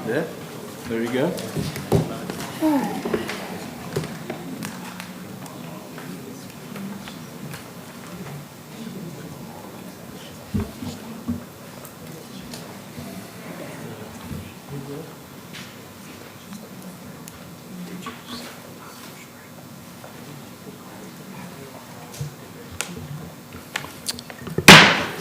Yeah, there you go.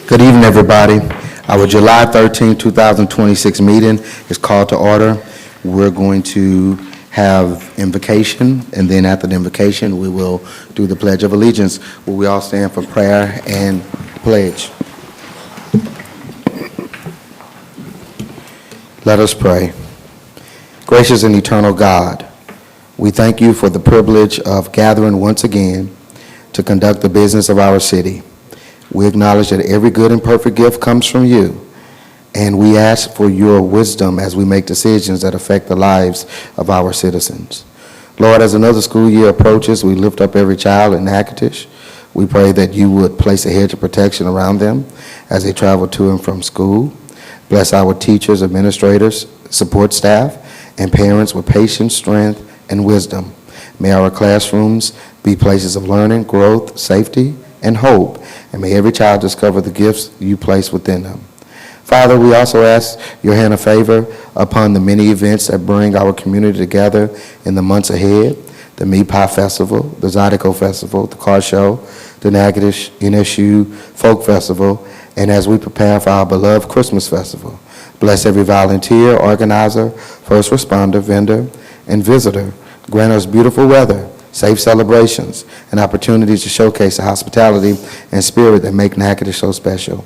Good evening, everybody. Our July 13, 2026 meeting is called to order. We're going to have invocation, and then after the invocation, we will do the Pledge of Allegiance, where we all stand for prayer and pledge. Let us pray. Gracious and eternal God, we thank you for the privilege of gathering once again to conduct the business of our city. We acknowledge that every good and perfect gift comes from you, and we ask for your wisdom as we make decisions that affect the lives of our citizens. Lord, as another school year approaches, we lift up every child in Natchitoches. We pray that you would place a hedge of protection around them as they travel to and from school. Bless our teachers, administrators, support staff, and parents with patience, strength, and wisdom. May our classrooms be places of learning, growth, safety, and hope, and may every child discover the gifts you place within them. Father, we also ask your hand of favor upon the many events that bring our community together in the months ahead: the Meat Pie Festival, the Zydeco Festival, the Car Show, the Natchitoches NSU Folk Festival, and as we prepare for our beloved Christmas Festival. Bless every volunteer, organizer, first responder, vendor, and visitor. Grant us beautiful weather, safe celebrations, and opportunities to showcase the hospitality and spirit that make Natchitoches so special.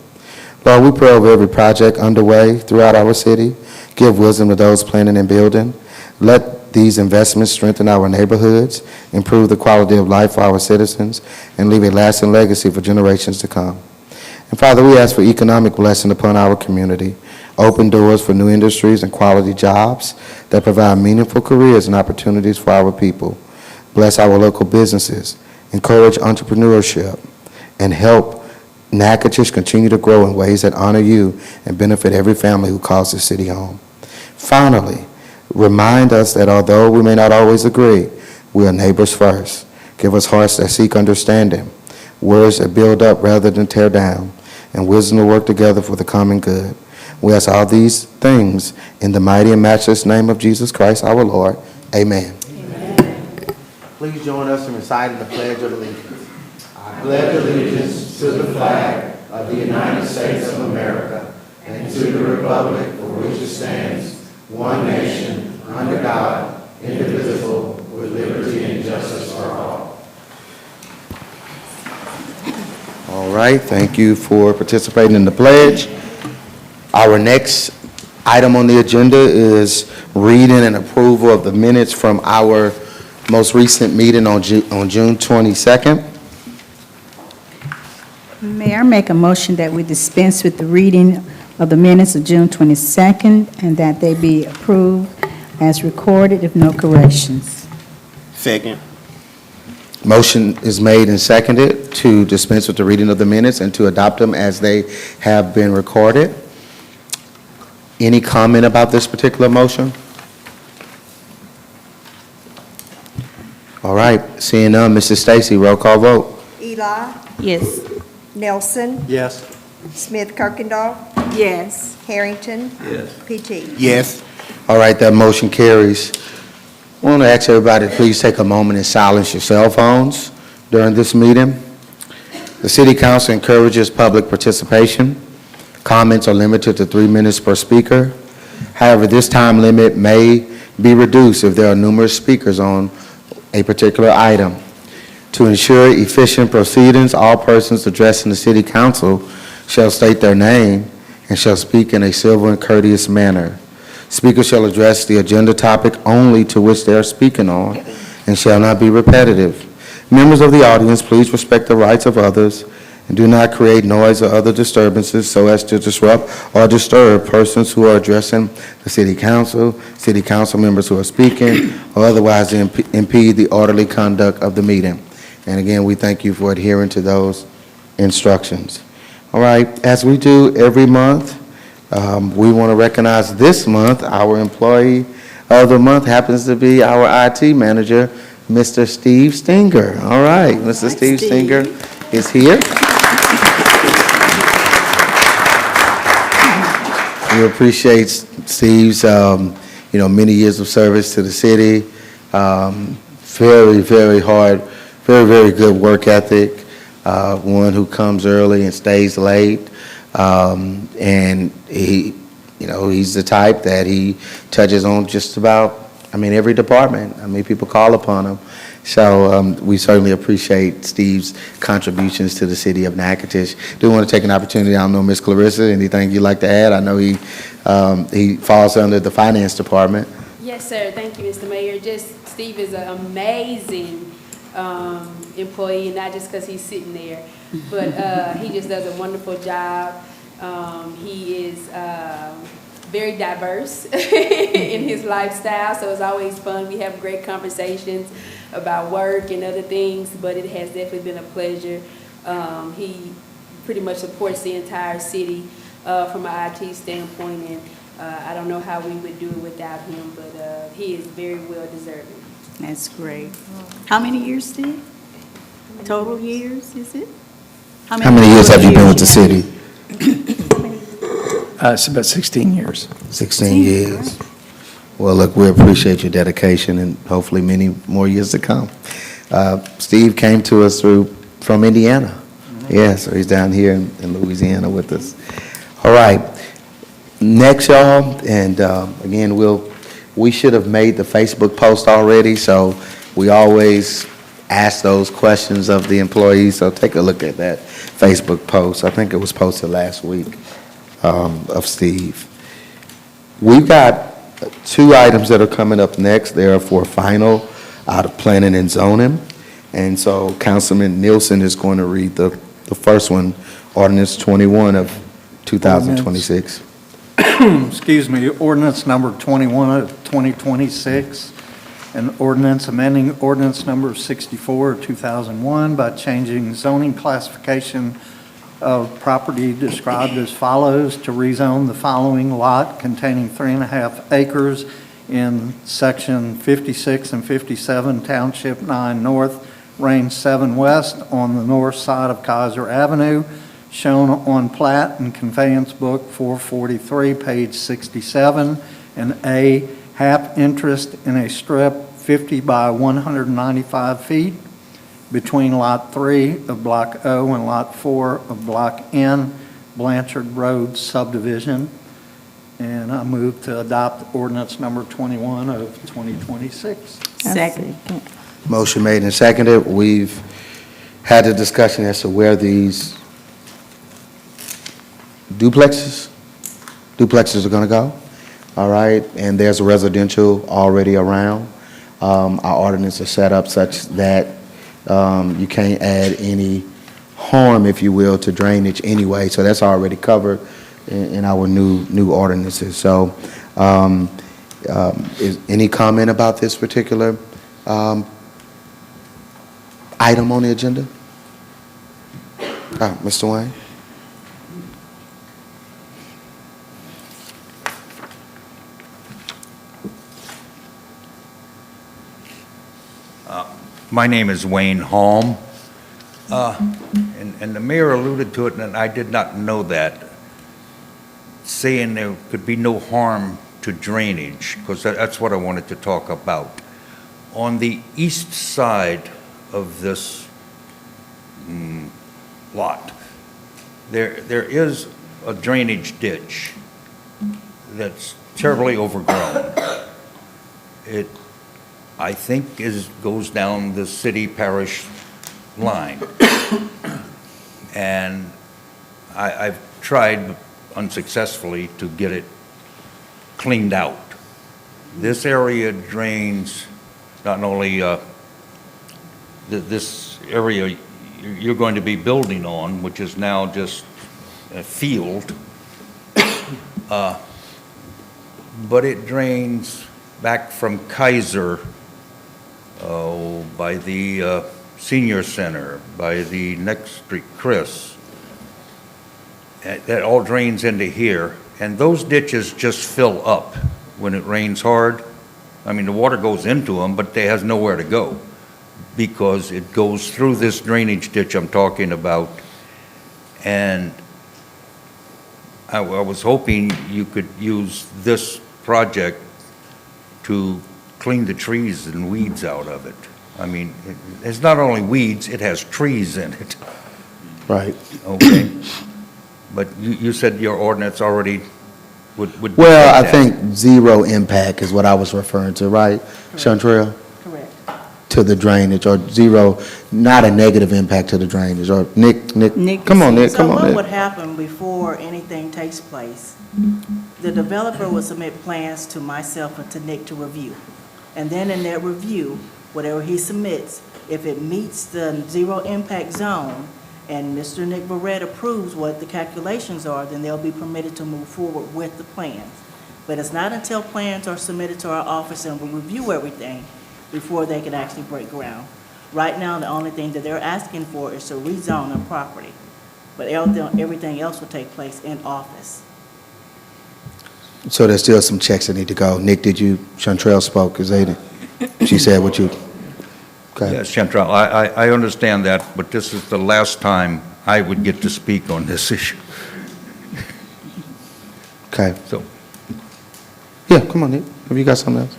Lord, we pray over every project underway throughout our city. Give wisdom to those planning and building. Let these investments strengthen our neighborhoods, improve the quality of life for our citizens, and leave a lasting legacy for generations to come. And Father, we ask for economic blessing upon our community. Open doors for new industries and quality jobs that provide meaningful careers and opportunities for our people. Bless our local businesses, encourage entrepreneurship, and help Natchitoches continue to grow in ways that honor you and benefit every family who calls this city home. Finally, remind us that although we may not always agree, we are neighbors first. Give us hearts that seek understanding, words that build up rather than tear down, and wisdom to work together for the common good. We ask all these things in the mighty and matchless name of Jesus Christ, our Lord. Amen. Please join us in reciting the Pledge of Allegiance. I pledge allegiance to the flag of the United States of America and to the republic for which it stands, one nation, under God, indivisible, with liberty and justice for all. All right, thank you for participating in the pledge. Our next item on the agenda is reading and approval of the minutes from our most recent meeting on June 22nd. Mayor, make a motion that we dispense with the reading of the minutes of June 22nd and that they be approved as recorded if no corrections. Second. Motion is made and seconded to dispense with the reading of the minutes and to adopt them as they have been recorded. Any comment about this particular motion? All right, seeing none, Mrs. Stacy, roll call vote. Eli, Yes. Nelson, Yes. Smith Kirkendall, Yes. Harrington, Yes. PT. Yes. All right, that motion carries. I want to ask everybody to please take a moment and silence your cell phones during this meeting. The City Council encourages public participation. Comments are limited to 3 minutes per speaker. However, this time limit may be reduced if there are numerous speakers on a particular item. To ensure efficient proceedings, all persons addressing the City Council shall state their name and shall speak in a civil and courteous manner. Speakers shall address the agenda topic only to which they are speaking on and shall not be repetitive. Members of the audience, please respect the rights of others and do not create noise or other disturbances so as to disrupt or disturb persons who are addressing the City Council members who are speaking, or otherwise impede the orderly conduct of the meeting. And again, we thank you for adhering to those instructions. All right, as we do every month, We want to recognize this month, our employee of the month happens to be our IT manager, Mr. Steve Stinger. All right, Mr. Steve Stinger is here. We appreciate Steve's, many years of service to the city. Very, very hard, very, very good work ethic. One who comes early and stays late. And he's the type that he touches on just about, every department. People call upon him. So we certainly appreciate Steve's contributions to the city of Natchitoches. Do want to take an opportunity, I don't know, Ms. Clarissa, anything you'd like to add? I know he falls under the finance department. Yes, sir. Thank you, Mr. Mayor. Steve is an amazing employee, and not just because he's sitting there, but he just does a wonderful job. He is very diverse in his lifestyle, so it's always fun. We have great conversations about work and other things, but it has definitely been a pleasure. He pretty much supports the entire city from an IT standpoint, and I don't know how we would do it without him, but he is very well deserving. That's great. How many years, Steve? Total years, is it? How many years have you been with the city? It's about 16 years. 16 years. Well, look, we appreciate your dedication and hopefully many more years to come. Steve came to us from Indiana. Yeah, so he's down here in Louisiana with us. All right. Next, y'all, and again, we should have made the Facebook post already, so we always ask those questions of the employees, so take a look at that Facebook post. I think it was posted last week of Steve. We've got 2 items that are coming up next. They are for final out of planning and zoning, and so Councilman Nielsen is going to read the first one, Ordinance 21 of 2026. Excuse me, ordinance number 21 of 2026, an ordinance amending ordinance number 64 of 2001 by changing zoning classification of property described as follows to rezone the following lot containing 3.5 acres in section 56 and 57, Township 9 North, Range 7 West on the north side of Kaiser Avenue, shown on plat and conveyance book 443, page 67, and A, half interest in a strip 50 by 195 feet between Lot 3 of Block O and Lot 4 of Block N, Blanchard Road subdivision. And I move to adopt ordinance number 21 of 2026. Second. Motion made and seconded. We've had a discussion as to where these duplexes are going to go. All right, and there's a residential already around. Our ordinance is set up such that you can't add any harm, if you will, to drainage anyway. So that's already covered in our new ordinances. So, is any comment about this particular item on the agenda? Mr. Wayne? My name is Wayne Holm, and the mayor alluded to it, and I did not know that, saying there could be no harm to drainage, because that's what I wanted to talk about. On the east side of this lot, there is a drainage ditch that's terribly overgrown. It, I think, goes down the city-parish line. And I've tried unsuccessfully to get it cleaned out. This area drains not only this area you're going to be building on, which is now just a field, but it drains back from Kaiser, by the senior center, by the next street, Chris. That all drains into here, And those ditches just fill up when it rains hard. I mean, the water goes into them, but it has nowhere to go because it goes through this drainage ditch I'm talking about. And I was hoping you could use this project to clean the trees and weeds out of it. I mean, it's not only weeds, it has trees in it. Right. Okay. But you said your ordinance already would. Well, I that. think zero impact is what I was referring to, right, Chantrell? Correct. To the drainage, or zero, not a negative impact to the drainage, or Nick, come on, Nick, come So on, what would Nick. happen before anything takes place? The developer will submit plans to myself and to Nick to review. And then in that review, whatever he submits, if it meets the zero impact zone and Mr. Nick Barrett approves what the calculations are, then they'll be permitted to move forward with the plans. But it's not until plans are submitted to our office and we review everything before they can actually break ground. Right now, the only thing that they're asking for is to rezone their property. But everything else will take place in office. So there's still some checks that need to go. Nick, Chantrell spoke, she said what you, okay. Yes, Chantal, I understand that, but this is the last time I would get to speak on this issue. Okay, So, yeah, come on, Nick, have you got something else?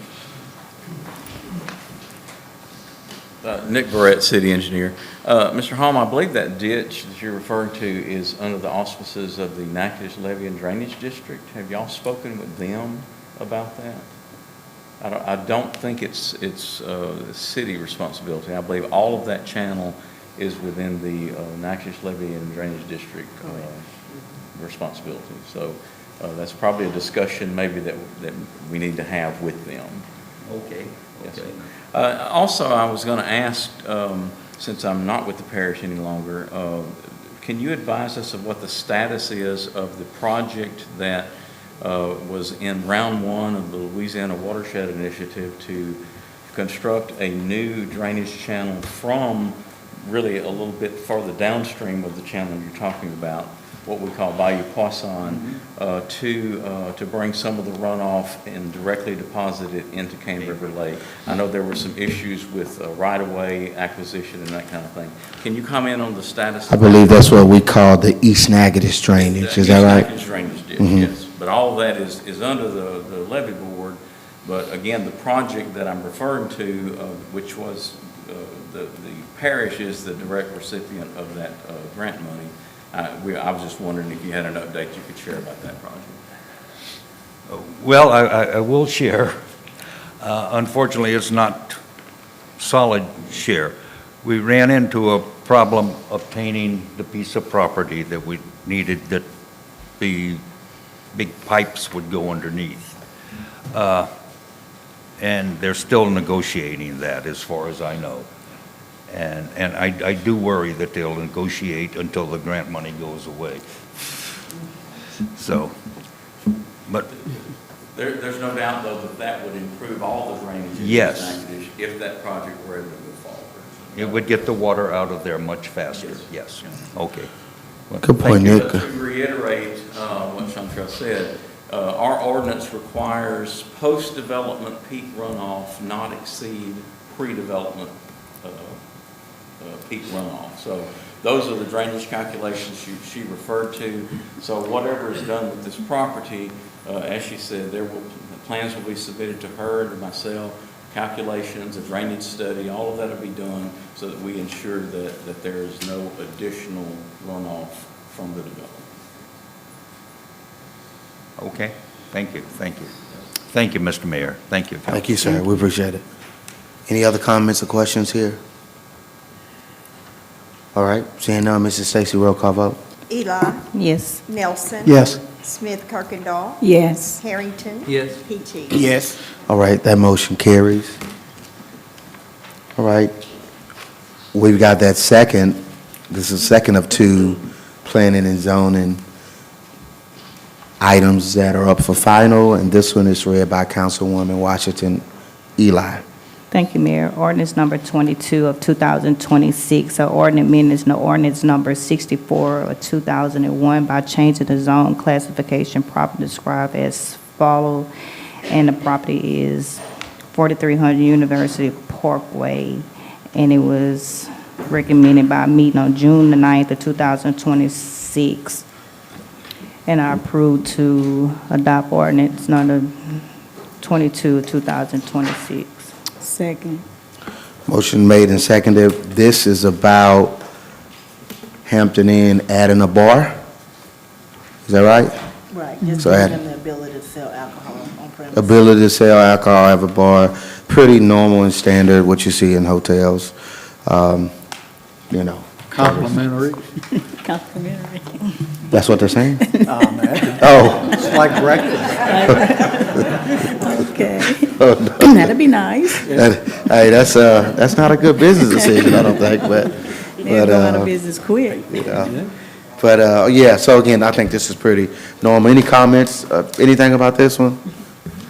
Nick Barrett, city engineer. Mr. Holm, I believe that ditch that you're referring to is under the auspices of the Natchitoches Levee and Drainage District. Have y'all spoken with them about that? I don't think it's city responsibility. I believe all of that channel is within the Natchitoches Levee and Drainage District responsibility. So that's probably a discussion maybe that we need to have with them. okay. Yes, sir. Also, I was going to ask, since I'm not with the parish any longer, can you advise us of what the status is of the project that was in round one of the Louisiana Watershed Initiative to construct a new drainage channel from really a little bit farther downstream of the channel you're talking about, what we call Bayou Poisson, to bring some of the runoff and directly deposit it into Cane River Lake. I know there were some issues with right-of-way acquisition and that kind of thing. Can you comment on the status? I believe that's what we call the East Natchitoches drainage, is that right? East Natchitoches drainage ditch, Mhm. yes. But all of that is under the levee board. But again, the project that I'm referring to, which was the parish is the direct recipient of that grant money. I was just wondering if you had an update you could share about that project. Well, I will share. Unfortunately, it's not solid share. We ran into a problem obtaining the piece of property that we needed, that the big pipes would go underneath. And they're still negotiating that, as far as I know. And I do worry that they'll negotiate until the grant money goes away. So, but There's no doubt, though, that would improve all the drainage in Yes. Natchitoches if that project were able to move forward. it would get the water out of there much faster, yes. Okay. Well, Good thank point, you. Nick. But to reiterate what Chantrell said, our ordinance requires post-development peak runoff not exceed pre-development peak runoff. So those are the drainage calculations she referred to. So whatever is done with this property, as she said, the plans will be submitted to her, to myself, calculations, a drainage study, all of that will be done so that we ensure that there is no additional runoff from the development. Okay, thank you, thank you. Thank you, Mr. Mayor, thank you. Thank you, sir, we appreciate it. Any other comments or questions here? All right, seeing none, Mrs. Stacy, roll call vote. Eli, Yes. Nelson. Yes. Smith Kirkendall. Yes. Harrington. Yes. Peachy. Yes. All right, that motion carries. All right, we've got that second, this is second of two planning and zoning items that are up for final, and this one is read by Councilwoman Washington Eli. Thank you, Mayor. Ordinance number 22 of 2026, an ordinance amending the ordinance number 64 of 2001 by changing the zone classification properly described as follow, and the property is 4300 University Parkway, and it was recommended by a meeting on June the 9th of 2026. And I approve to adopt ordinance number 22 of 2026. Second. Motion made and seconded. This is about Hampton Inn adding a bar? Is that right? Right, just So giving add- them the ability to sell alcohol on premise. Ability to sell alcohol, have a bar, pretty normal and standard, what you see in hotels. You know, Complimentary. Complimentary. that's what they're saying? Imagine. Oh, It's like breakfast. Okay. That'd be nice. hey, that's not a good business decision, I don't think, but. They'll go out of uh, business quick. Yeah. But, yeah, so again, I think this is pretty normal. Any comments, anything about this one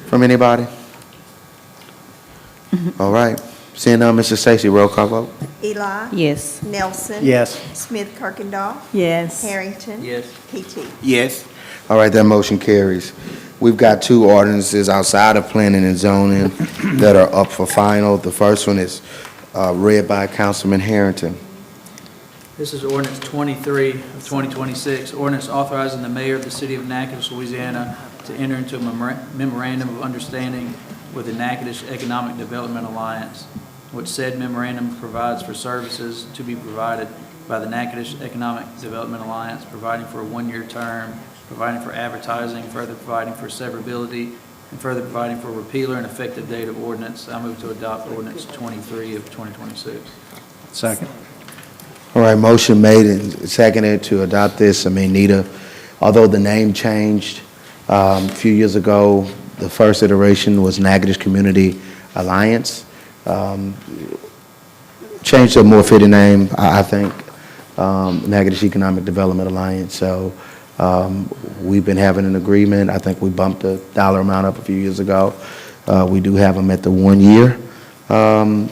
from anybody? All right. Seeing none, Mrs. Stacy, roll call vote. Eli. Yes. Nelson. Yes. Smith Kirkendall. Yes. Harrington. Yes. KT. Yes. All right, that motion carries. We've got two ordinances outside of planning and zoning that are up for final. The first one is read by Councilman Harrington. This is ordinance 23 of 2026, ordinance authorizing the mayor of the city of Natchitoches, Louisiana to enter into a memorandum of understanding with the Natchitoches Economic Development Alliance, which said memorandum provides for services to be provided by the Natchitoches Economic Development Alliance, providing for a one-year term, providing for advertising, further providing for severability, and further providing for repealer and effective date of ordinance. I move to adopt ordinance 23 of 2026. Second. All right, motion made and seconded to adopt this. I mean, Nita, although the name changed a few years ago, the first iteration was Natchitoches Community Alliance. Changed to a more fitting name, I think, Natchitoches Economic Development Alliance. So we've been having an agreement. I think we bumped the dollar amount up a few years ago. We do have them at the 1 year, the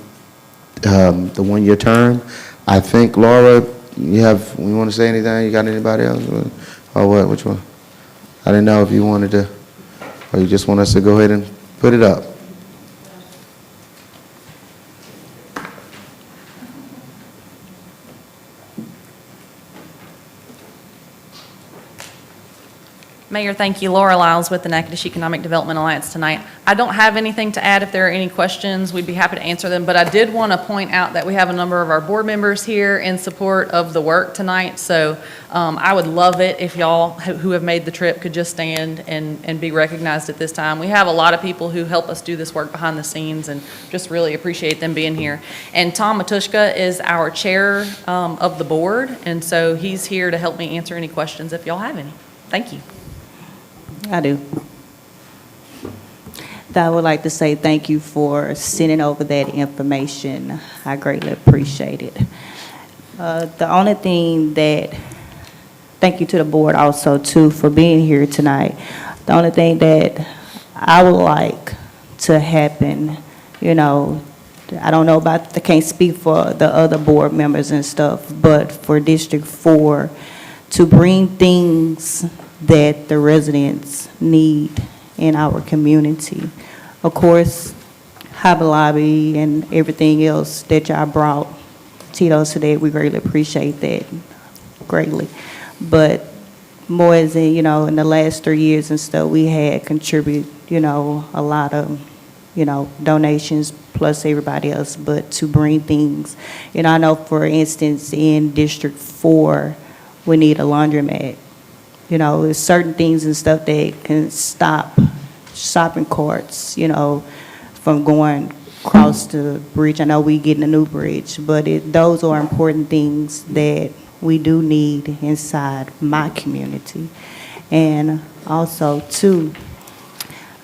1 year term. I think, Laura, you want to say anything? You got anybody else? Or what, which one? I didn't know if you wanted to, or you just want us to go ahead and put it up. Mayor, thank you. Laura Lyles with the Natchitoches Economic Development Alliance tonight. I don't have anything to add. If there are any questions, we'd be happy to answer them. But I did want to point out that we have a number of our board members here in support of the work tonight. So I would love it if y'all who have made the trip could just stand and be recognized at this time. We have a lot of people who help us do this work behind the scenes, and just really appreciate them being here. And Tom Matushka is our chair of the board, and so he's here to help me answer any questions if y'all have any. Thank you. I do. I would like to say thank you for sending over that information. I greatly appreciate it. The only thing that, thank you to the board also too for being here tonight. The only thing that I would like to happen, I don't know about, I can't speak for the other board members and stuff, but for District 4 to bring things that the residents need in our community. Of course, Hobby Lobby and everything else that y'all brought Tito's today, we greatly appreciate that greatly. But more as in, in the last 3 years and stuff, we had contribute, a lot of, donations plus everybody else, but to bring things, I know for instance in District 4, we need a laundromat. There's certain things and stuff that can stop shopping carts, from going across the bridge. I know we getting a new bridge, but those are important things that we do need inside my community. And also, too,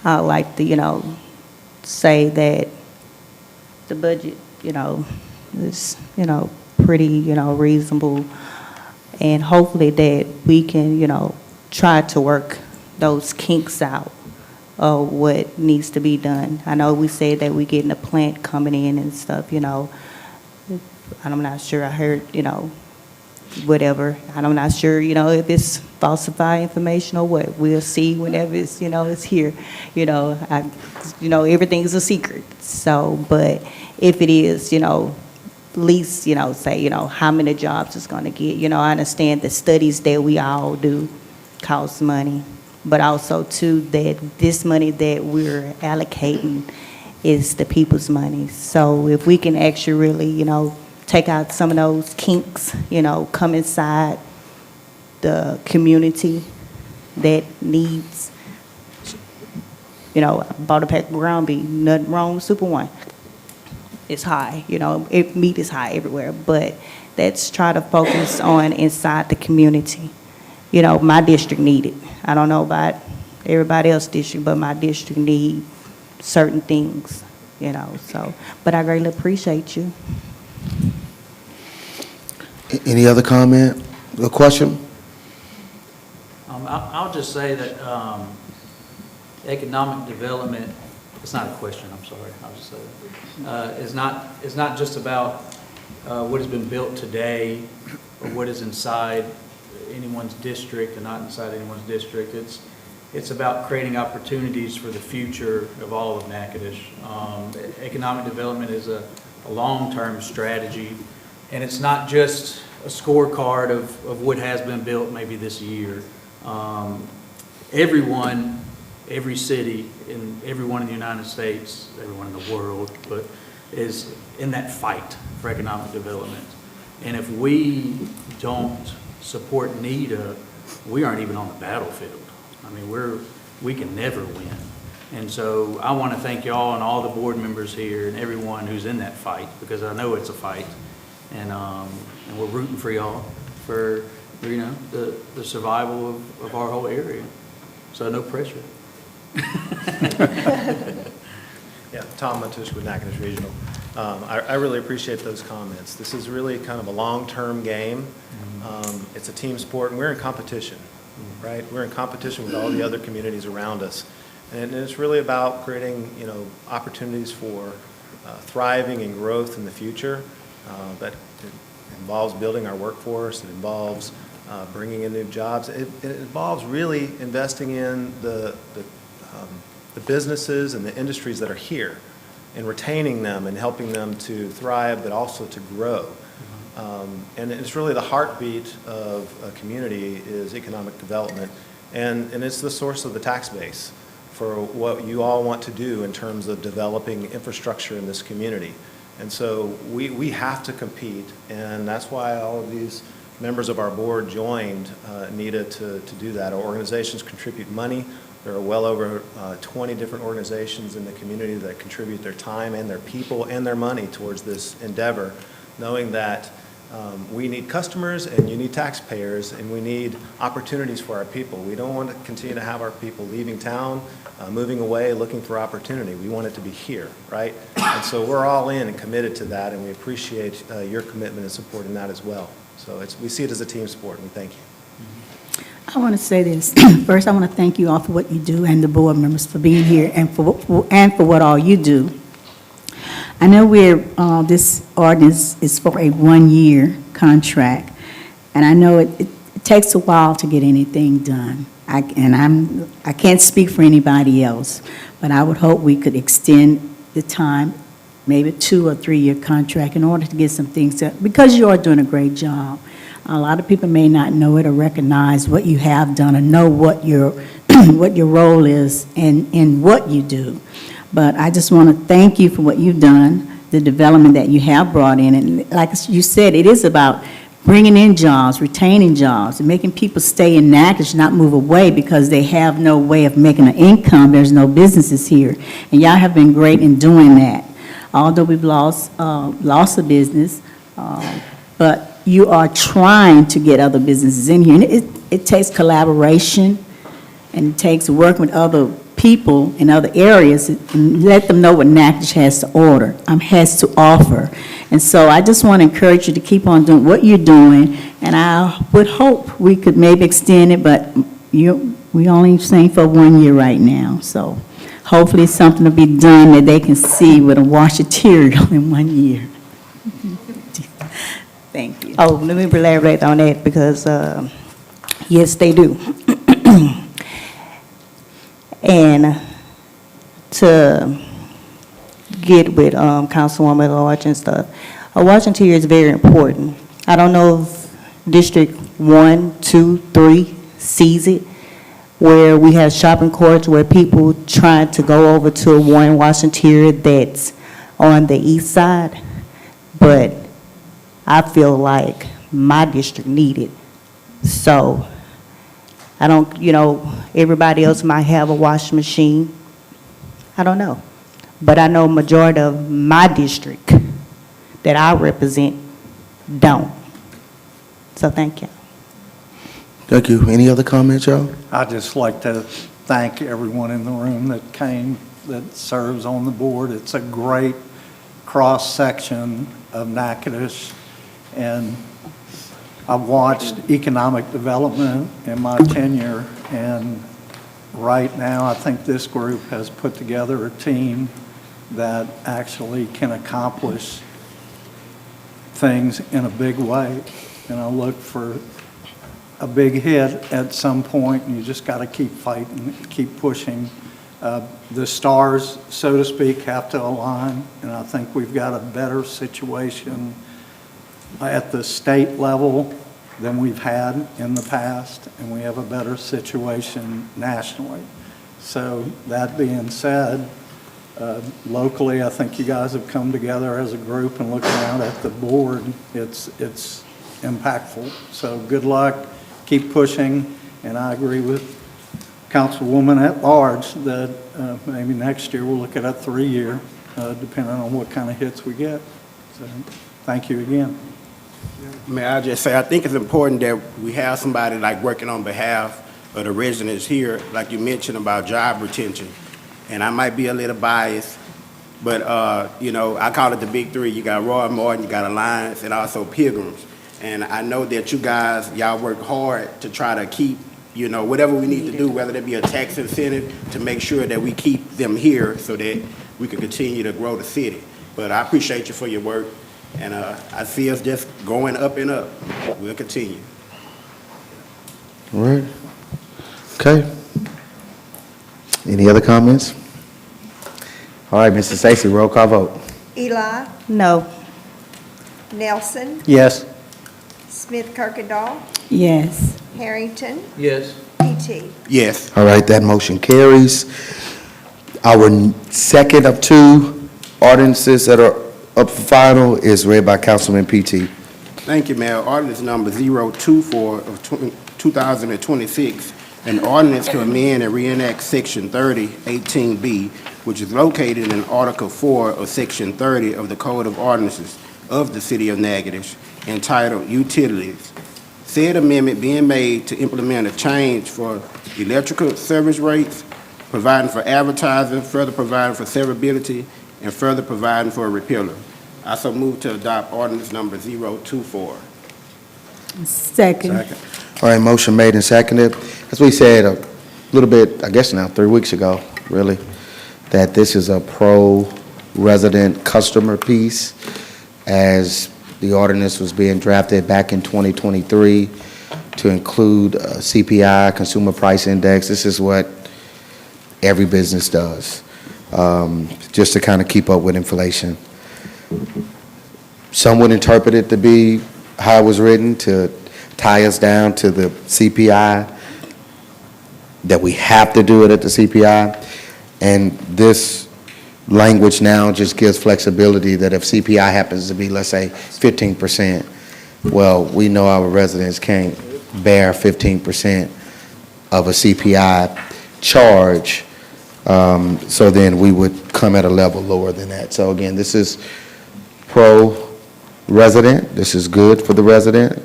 I would like to, say that the budget, is, pretty, reasonable. And hopefully that we can, try to work those kinks out, what needs to be done. I know we said that we getting a plant coming in and stuff, and I'm not sure, I heard, whatever. I'm not sure, if it's falsified information or what. We'll see whenever it's, it's here. Everything's a secret. So, but if it is, at least, say, how many jobs it's going to get. I understand the studies that we all do cost money, but also, too, that this money that we're allocating is the people's money. So if we can actually really, take out some of those kinks, come inside the community that needs, I bought a pack of ground beef, nothing wrong with Super One. It's high, meat is high everywhere, but let's try to focus on inside the community. My district need it. I don't know about everybody else's district, but my district need certain things, so, but I greatly appreciate you. Any other comment or question? I'll just say that economic development, it's not a question, I'm sorry, I'll just say that, is not just about what has been built today or what is inside anyone's district and not inside anyone's district. It's about creating opportunities for the future of all of Natchitoches. Economic development is a long-term strategy, and it's not just a scorecard of what has been built maybe this year. Everyone, every city, and everyone in the United States, everyone in the world, but is in that fight for economic development. And if we don't support NEDA, we aren't even on the battlefield. I mean, we can never win. And so I want to thank y'all and all the board members here and everyone who's in that fight, because I know it's a fight. And we're rooting for y'all for the survival of our whole area. So no pressure. Yeah, Tom Matush with Natchitoches Regional. I really appreciate those comments. This is really kind of a long-term game. It's a team sport, and we're in competition, right? We're in competition with all the other communities around us. And it's really about creating, opportunities for thriving and growth in the future. But it involves building our workforce. It involves bringing in new jobs. It involves really investing in the businesses and the industries that are here and retaining them and helping them to thrive, but also to grow. And it's really the heartbeat of a community is economic development. And it's the source of the tax base for what you all want to do in terms of developing infrastructure in this community. And so we have to compete, and that's why all of these members of our board joined NEDA to do that. Our organizations contribute money. There are well over 20 different organizations in the community that contribute their time and their people and their money towards this endeavor, knowing that we need customers and you need taxpayers, and we need opportunities for our people. We don't want to continue to have our people leaving town, moving away, looking for opportunity. We want it to be here, right? And so we're all in and committed to that, and we appreciate your commitment and support in that as well. So we see it as a team sport, and we thank you. I want to say this. First, I want to thank you all for what you do and the board members for being here and for what all you do. I know this ordinance is for a one-year contract, and I know it takes a while to get anything done. I can't speak for anybody else, but I would hope we could extend the time, maybe 2 or 3 year contract in order to get some things done, because you are doing a great job. A lot of people may not know it or recognize what you have done or know what your what your role is in what you do. But I just want to thank you for what you've done, the development that you have brought in. And like you said, it is about bringing in jobs, retaining jobs, and making people stay in Natchitoches, not move away because they have no way of making an income. There's no businesses here. And y'all have been great in doing that. Although we've lost a business, but you are trying to get other businesses in here. And it takes collaboration, and it takes working with other people in other areas and let them know what Natchitoches has to offer. And so I just want to encourage you to keep on doing what you're doing, and I would hope we could maybe extend it, but we We only saying for 1 year right now, so hopefully something will be done that they can see with a washaterial in 1 year. Thank you. Oh, let me elaborate on that because, yes, they do. And to get with Councilwoman Lodge and stuff, a watching tier is very important. I don't know if District 1, 2, 3 sees it, where we have shopping carts where people trying to go over to a one washing tier that's on the east side, but I feel like my district need it. So I don't, everybody else might have a washing machine. I don't know. But I know majority of my district that I represent don't. So thank you. Thank you. Any other comments, y'all? I'd just like to thank everyone in the room that came, that serves on the board. It's a great cross-section of Natchitoches, and I've watched economic development in my tenure, and right now I think this group has put together a team that actually can accomplish things in a big way. And I look for a big hit at some point, and you just got to keep fighting, keep pushing. The stars, so to speak, have to align, and I think we've got a better situation at the state level than we've had in the past, and we have a better situation nationally. So that being said, locally, I think you guys have come together as a group and looking out at the board, it's impactful. So good luck, keep pushing, and I agree with Councilwoman at large that maybe next year we'll look at a 3-year, depending on what kind of hits we get. So thank you again. May I just say, I think it's important that we have somebody like working on behalf of the residents here, like you mentioned about job retention. And I might be a little biased, but I call it the big three. You got Roy Martin, you got Alliance, and also Pilgrims. And I know that you guys, y'all work hard to try to keep, whatever we need to do, whether it be a tax incentive to make sure that we keep them here so that we can continue to grow the city. But I appreciate you for your work, and I see us just going up and up. We'll continue. All right. Okay. Any other comments? All right, Mr. Stacy, roll call vote. Eli, No. Nelson, Yes. Smith Kirkendall, Yes. Harrington, Yes. P.T. Yes. All right, that motion carries. Our second of two ordinances that are up for final is read by Councilman P.T. Thank you, Mayor. Ordinance number 024 of 2026, an ordinance to amend and reenact Section 30, 18B, which is located in Article 4 of Section 30 of the Code of Ordinances of the City of Natchitoches, entitled Utilities. Said amendment being made to implement a change for electrical service rates, providing for advertising, further providing for severability, and further providing for a repealer. I so move to adopt ordinance number 024. Second. All right, motion made and seconded. As we said a little bit, I guess now, 3 weeks ago, really, that this is a pro-resident customer piece, as the ordinance was being drafted back in 2023 to include CPI, Consumer Price Index. This is what every business does, just to kind of keep up with inflation. Some would interpret it to be how it was written, to tie us down to the CPI, that we have to do it at the CPI. And this language now just gives flexibility that if CPI happens to be, let's say, 15%, well, we know our residents can't bear 15% of a CPI charge, so then we would come at a level lower than that. So again, this is pro-resident. This is good for the resident.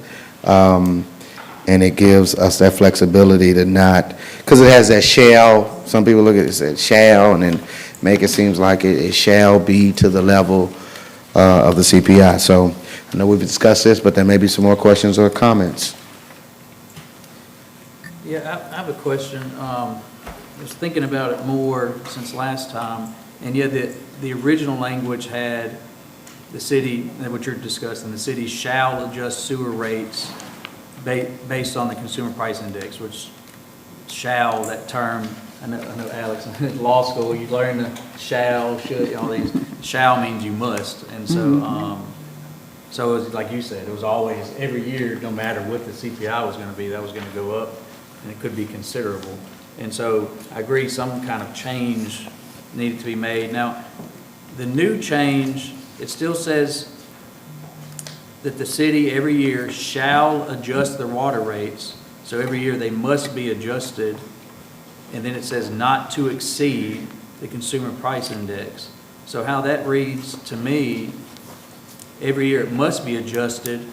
And it gives us that flexibility to not, because it has that shall, some people look at it and say shall, and then make it seem like it shall be to the level of the CPI. So I know we've discussed this, but there may be some more questions or comments. Yeah, I have a question. I was thinking about it more since last time, and yet the original language had the city, what you're discussing, the city shall adjust sewer rates based on the consumer price index, which shall, that term, I know Alex, in law school, you learn the shall, should, all these. Shall means you must, and so, so it was, like you said, it was always, every year, no matter what the CPI was gonna be, that was gonna go up, and it could be considerable. And so, I agree, some kind of change needed to be made. Now, the new change, it still says that the city every year shall adjust their water rates, so every year they must be adjusted, and then it says not to exceed the consumer price index. So how that reads to me, every year it must be adjusted,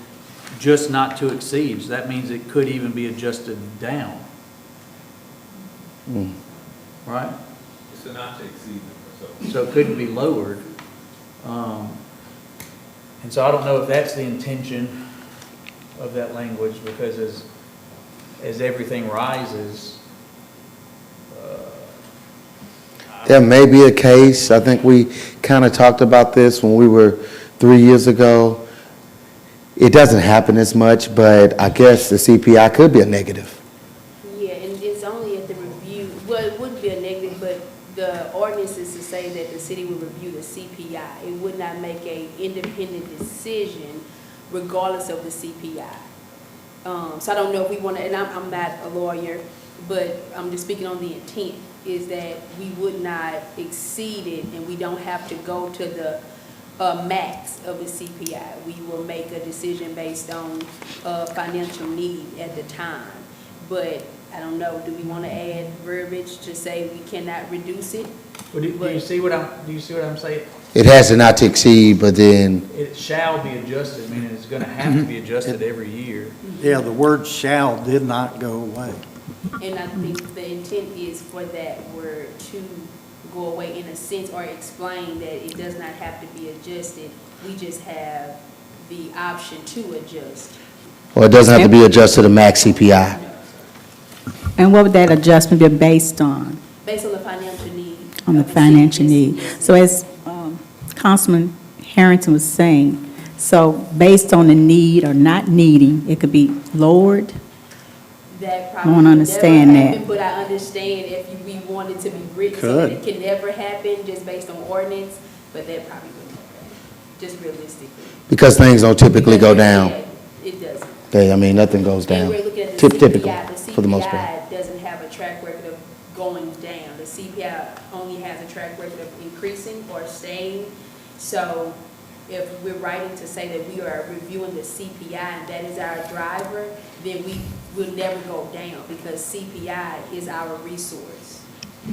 just not to exceed. So that means it could even be adjusted down. Right? So not to exceed them, So it couldn't be lowered. And so I don't know if that's the intention of that language, because as everything rises, There may be a case, I think we kind of talked about this when we were 3 years ago. It doesn't happen as much, but I guess the CPI could be a negative. Yeah, and it's only at the review, well, it wouldn't be a negative, but the ordinance is to say that the city will review the CPI. It would not make a independent decision regardless of the CPI. So I don't know if we want to, and I'm not a lawyer, but I'm just speaking on the intent, is that we would not exceed it, and we don't have to go to the max of the CPI. We will make a decision based on financial need at the time. But I don't know, do we want to add verbiage to say we cannot reduce it? do you see what I'm saying? It has to not to exceed, but then, It shall be adjusted, meaning it's gonna have to be adjusted every year. Yeah, the word shall did not go away. And I think the intent is for that word to go away in a sense, or explain that it does not have to be adjusted. We just have the option to adjust. or it doesn't have to be adjusted to max CPI. And what would that adjustment be based on? Based on the financial need. On the of city. financial Yes, need. yes. So as Councilman Harrington was saying, so based on the need or not needing, it could be lowered? That I probably don't would understand never that. happen, but I understand if we wanted to be written, so Could. that it can never happen just based on ordinance, but that probably wouldn't happen, just realistically. Because things don't typically go Because, down. yeah, it doesn't. Nothing goes And down. we're looking at the Typical, CPI. for the most part. CPI doesn't have a track record of going down. The CPI only has a track record of increasing or staying. So if we're writing to say that we are reviewing the CPI and that is our driver, then we will never go down, because CPI is our resource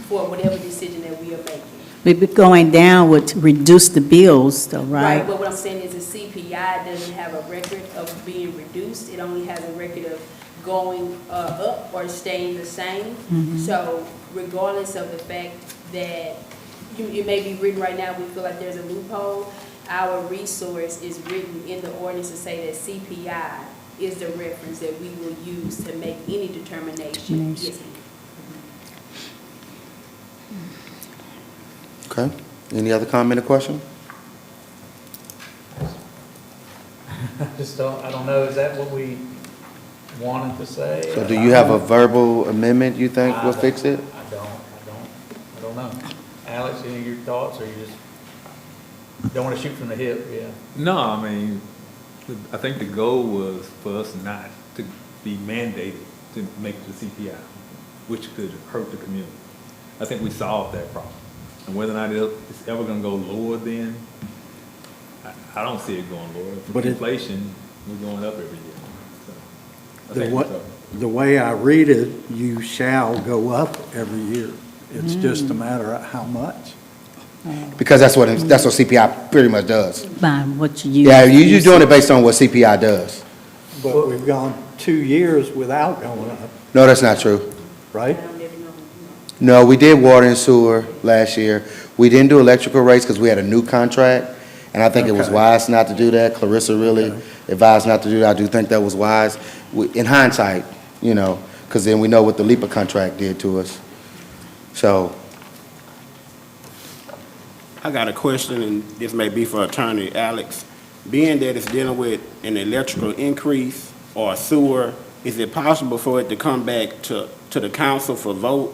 for whatever decision that we are making. Maybe going down would reduce the bills though, right? But what I'm saying is the CPI doesn't have a record of being reduced. It only has a record of going up or staying the same. So regardless of the fact that it may be written right now, we feel like there's a loophole, our resource is written in the ordinance to say that CPI is the reference that we will use to make any determination. Yes, ma'am. Okay. Any other comment or question? I don't know, is that what we wanted to say? So do you have a verbal amendment you think will fix it? I don't know. Alex, any of your thoughts, or you just don't want to shoot from the hip? Yeah. No, I mean, I think the goal was for us not to be mandated to make the CPI, which could hurt the community. I think we solved that problem. And whether or not it's ever going to go lower then, I don't see it going lower. But inflation, we're going up every year. So, I think we solved it. The way I read it, you shall go up every year. It's just a matter of how much. Because that's what CPI pretty much does. By what you use. Yeah, you're doing it based on what CPI does. But we've gone 2 years without going up, No, that's not true. right? No, we did water and sewer last year. We didn't do electrical rates because we had a new contract, and I think it was Okay. wise not to do that. Clarissa really Okay. advised not to do that. I do think that was wise. In hindsight, because because then we know what the LIPA contract did to us. So, I got a question, and this may be for Attorney Alex. Being that it's dealing with an electrical increase or sewer, is it possible for it to come back to the council for vote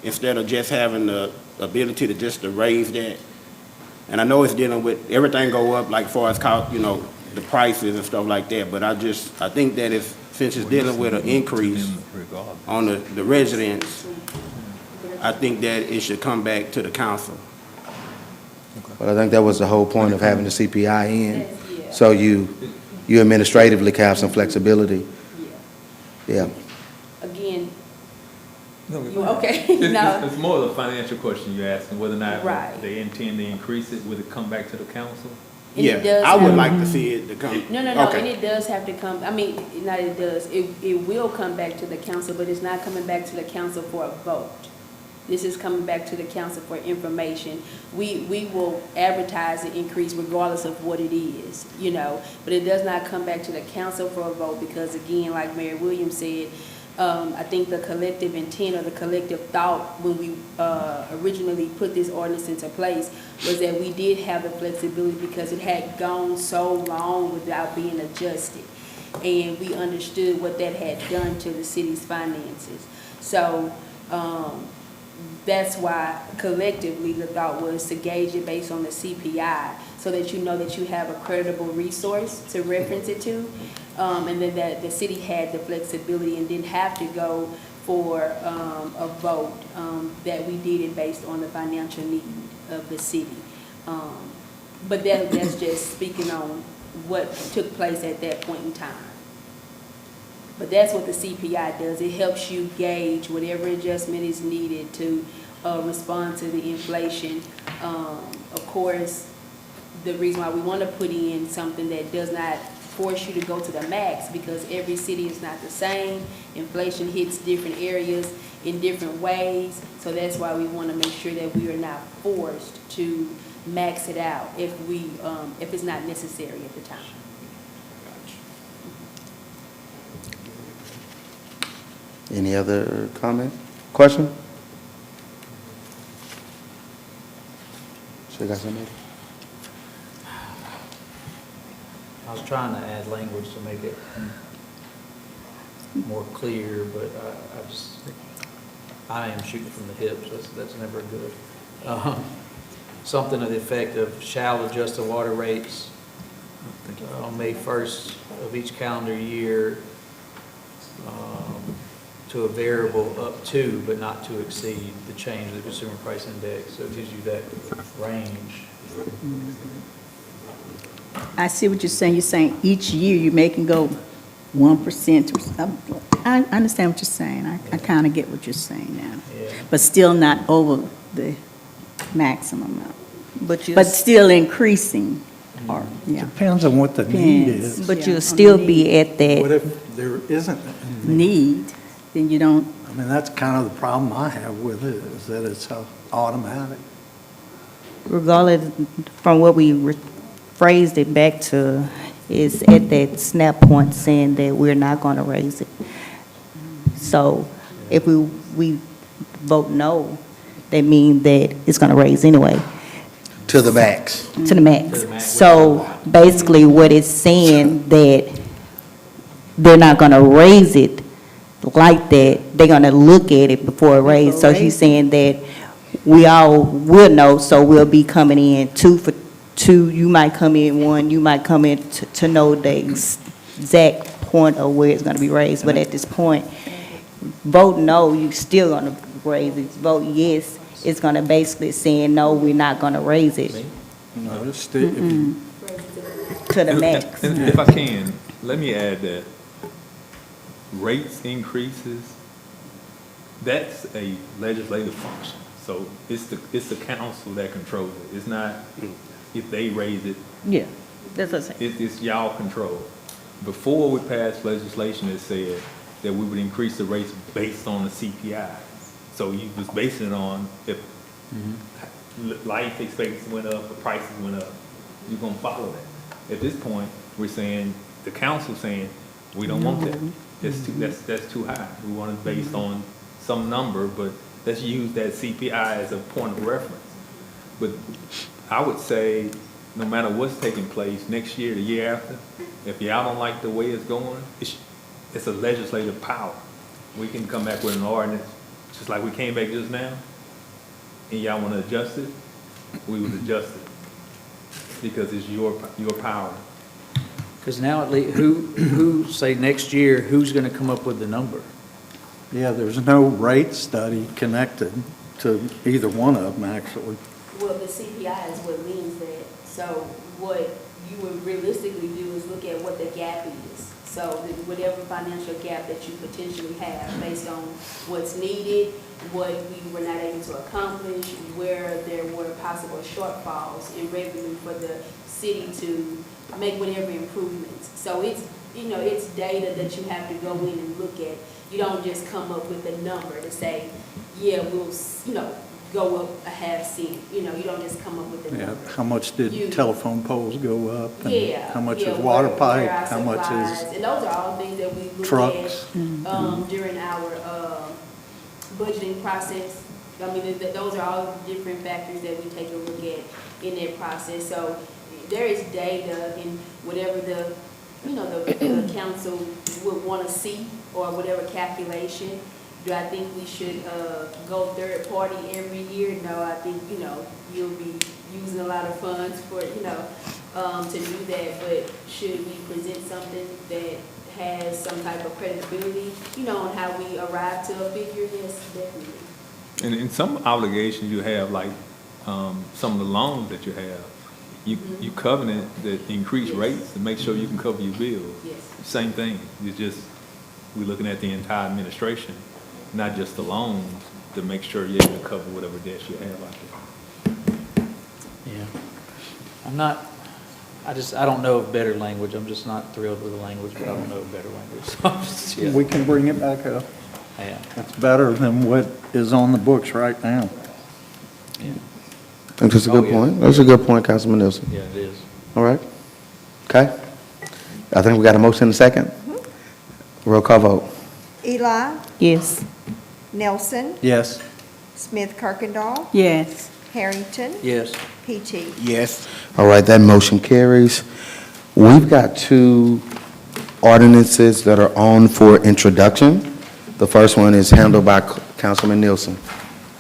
instead of just having the ability to just to raise that? And I know it's dealing with, everything go up like far as cost, the prices and stuff like that, but I think that since it's dealing with an increase on the residents, I think that it should come back to the council. but I think that was the whole point of having the CPI in. So you administratively have some flexibility. Yeah. Again, No, okay, It's, no. it's more of a financial question you're asking, whether or not Right. they intend to increase it, would it come back to the council? And it does I would have- like to see it to come. No, Okay. and it does have to come, I mean, not it does, it will come back to the council, but it's not coming back to the council for a vote. This is coming back to the council for information. We will advertise the increase regardless of what it is, but it does not come back to the council for a vote because, again, like Mayor Williams said, I think the collective intent or the collective thought when we originally put this ordinance into place was that we did have the flexibility because it had gone so long without being adjusted. And we understood what that had done to the city's finances. So that's why collectively the thought was to gauge it based on the CPI so that you know that you have a credible resource to reference it to. And then that the city had the flexibility and didn't have to go for a vote, that we did it based on the financial need of the city. But that's just speaking on what took place at that point in time. But that's what the CPI does. It helps you gauge whatever adjustment is needed to respond to the inflation. Of course, the reason why we want to put in something that does not force you to go to the max, because every city is not the same. Inflation hits different areas in different ways. So that's why we want to make sure that we are not forced to max it out if it's not necessary at the time. Any other comment? Question? So you got something? I was trying to add language to make it more clear, but I am shooting from the hip, so that's never good. Something to the effect of shall adjust the water rates on May 1st of each calendar year to a variable up to, but not to exceed, the change of the consumer price index. So it gives you that range. I see what you're saying. You're saying each year you may can go 1% or something. I understand what you're saying. I kind of get what you're saying now. Yeah. But still not over the maximum amount. But But still increasing, or, yeah. Depends on what the need Depends. is. But Yeah, you'll on still the be at What that, if there isn't a need? Need, then you don't, I mean, that's kind of the problem I have with it, is that it's so automatic. regardless from what we phrased it back to, is at that snap point saying that we're not going to raise it. So if we vote no, that means that it's going to raise anyway, To the max. to the max. So basically what it's saying that they're not going to raise it like that, they're going to look at it before it raises. So he's saying that we all will know, so we'll be coming in two for two, you might come in one, you might come in to know the exact point of where it's going to be raised. But at this point, vote no, you still going to raise it. Vote yes, it's going to basically saying, no, we're not going to raise it No, it's still, if you to the max. And if I can, let me add that rates increases, that's a legislative function. So it's the council that controls it. It's not if they raise it, Yeah, that's what I'm saying. it's y'all control. Before we passed legislation that said that we would increase the rates based on the CPI. So you was basing it on if life expectancy went up, the prices went up, you're gonna follow that. At this point, we're saying, the council saying, We don't want that. That's too high. We want it based on some number, but let's use that CPI as a point of reference. But I would say, no matter what's taking place next year, the year after, if y'all don't like the way it's going, it's a legislative power. We can come back with an ordinance, just like we came back just now, and y'all want to adjust it, we would adjust it, because it's your power. Because now at least, who, say next year, who's going to come up with the number? Yeah, there's no rate study connected to either one of them, actually. Well, the CPI is what means that. So what you would realistically do is look at what the gap is. So whatever financial gap that you potentially have based on what's needed, what we were not able to accomplish, where there were possible shortfalls in revenue for the city to make whatever improvements. So it's, it's data that you have to go in and look at. You don't just come up with a number to say, yeah, we'll, go up a half cent. You don't just come up with a Yeah, number. how much did telephone poles go up? And Yeah. how much is where water pipe? our How much supplies, is and those are all things that we look trucks? at during our budgeting process. I mean, those are all different factors that we take a look at in that process. So there is data in whatever the the council would want to see, or whatever calculation. Do I think we should go third party every year? No, I think, you'll be using a lot of funds for, to do that. But should we present something that has some type of credibility, on how we arrive to a figure? Yes, definitely. And in some obligations you have, like some of the loans that you have, you covenant that increase rates to make sure you can cover your bills. Yes. Same thing. It's just, we're looking at the entire administration, not just the loans, to make sure you're able to cover whatever debts you have out there. Yeah. I don't know of better language. I'm just not thrilled with the language, but I don't know of better language. So I'm just, yeah. We can bring it back up. Yeah. It's better than what is on the books right now. Yeah. I think that's a good point. That's a good point, Councilman Nielsen. Yeah, it is. All right. Okay. I think we got a motion in a second. Roll call vote. Eli, Yes. Nelson, Yes. Smith Kirkendall, Yes. Harrington, Yes. Peachy. Yes. All right, that motion carries. We've got two ordinances that are on for introduction. The first one is handled by Councilman Nielsen.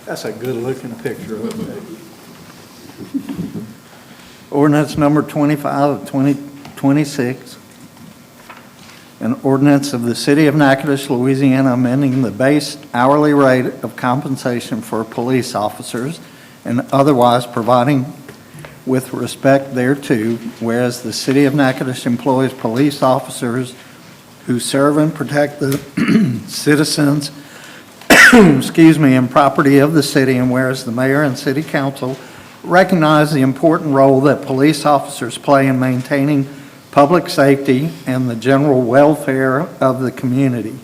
That's a good-looking picture of it. Ordinance number 25 of 2026, an ordinance of the City of Natchitoches, Louisiana, amending the base hourly rate of compensation for police officers and otherwise providing with respect thereto, whereas the City of Natchitoches employs police officers who serve and protect the citizens, and property of the city, and whereas the mayor and city council recognize the important role that police officers play in maintaining public safety and the general welfare of the community,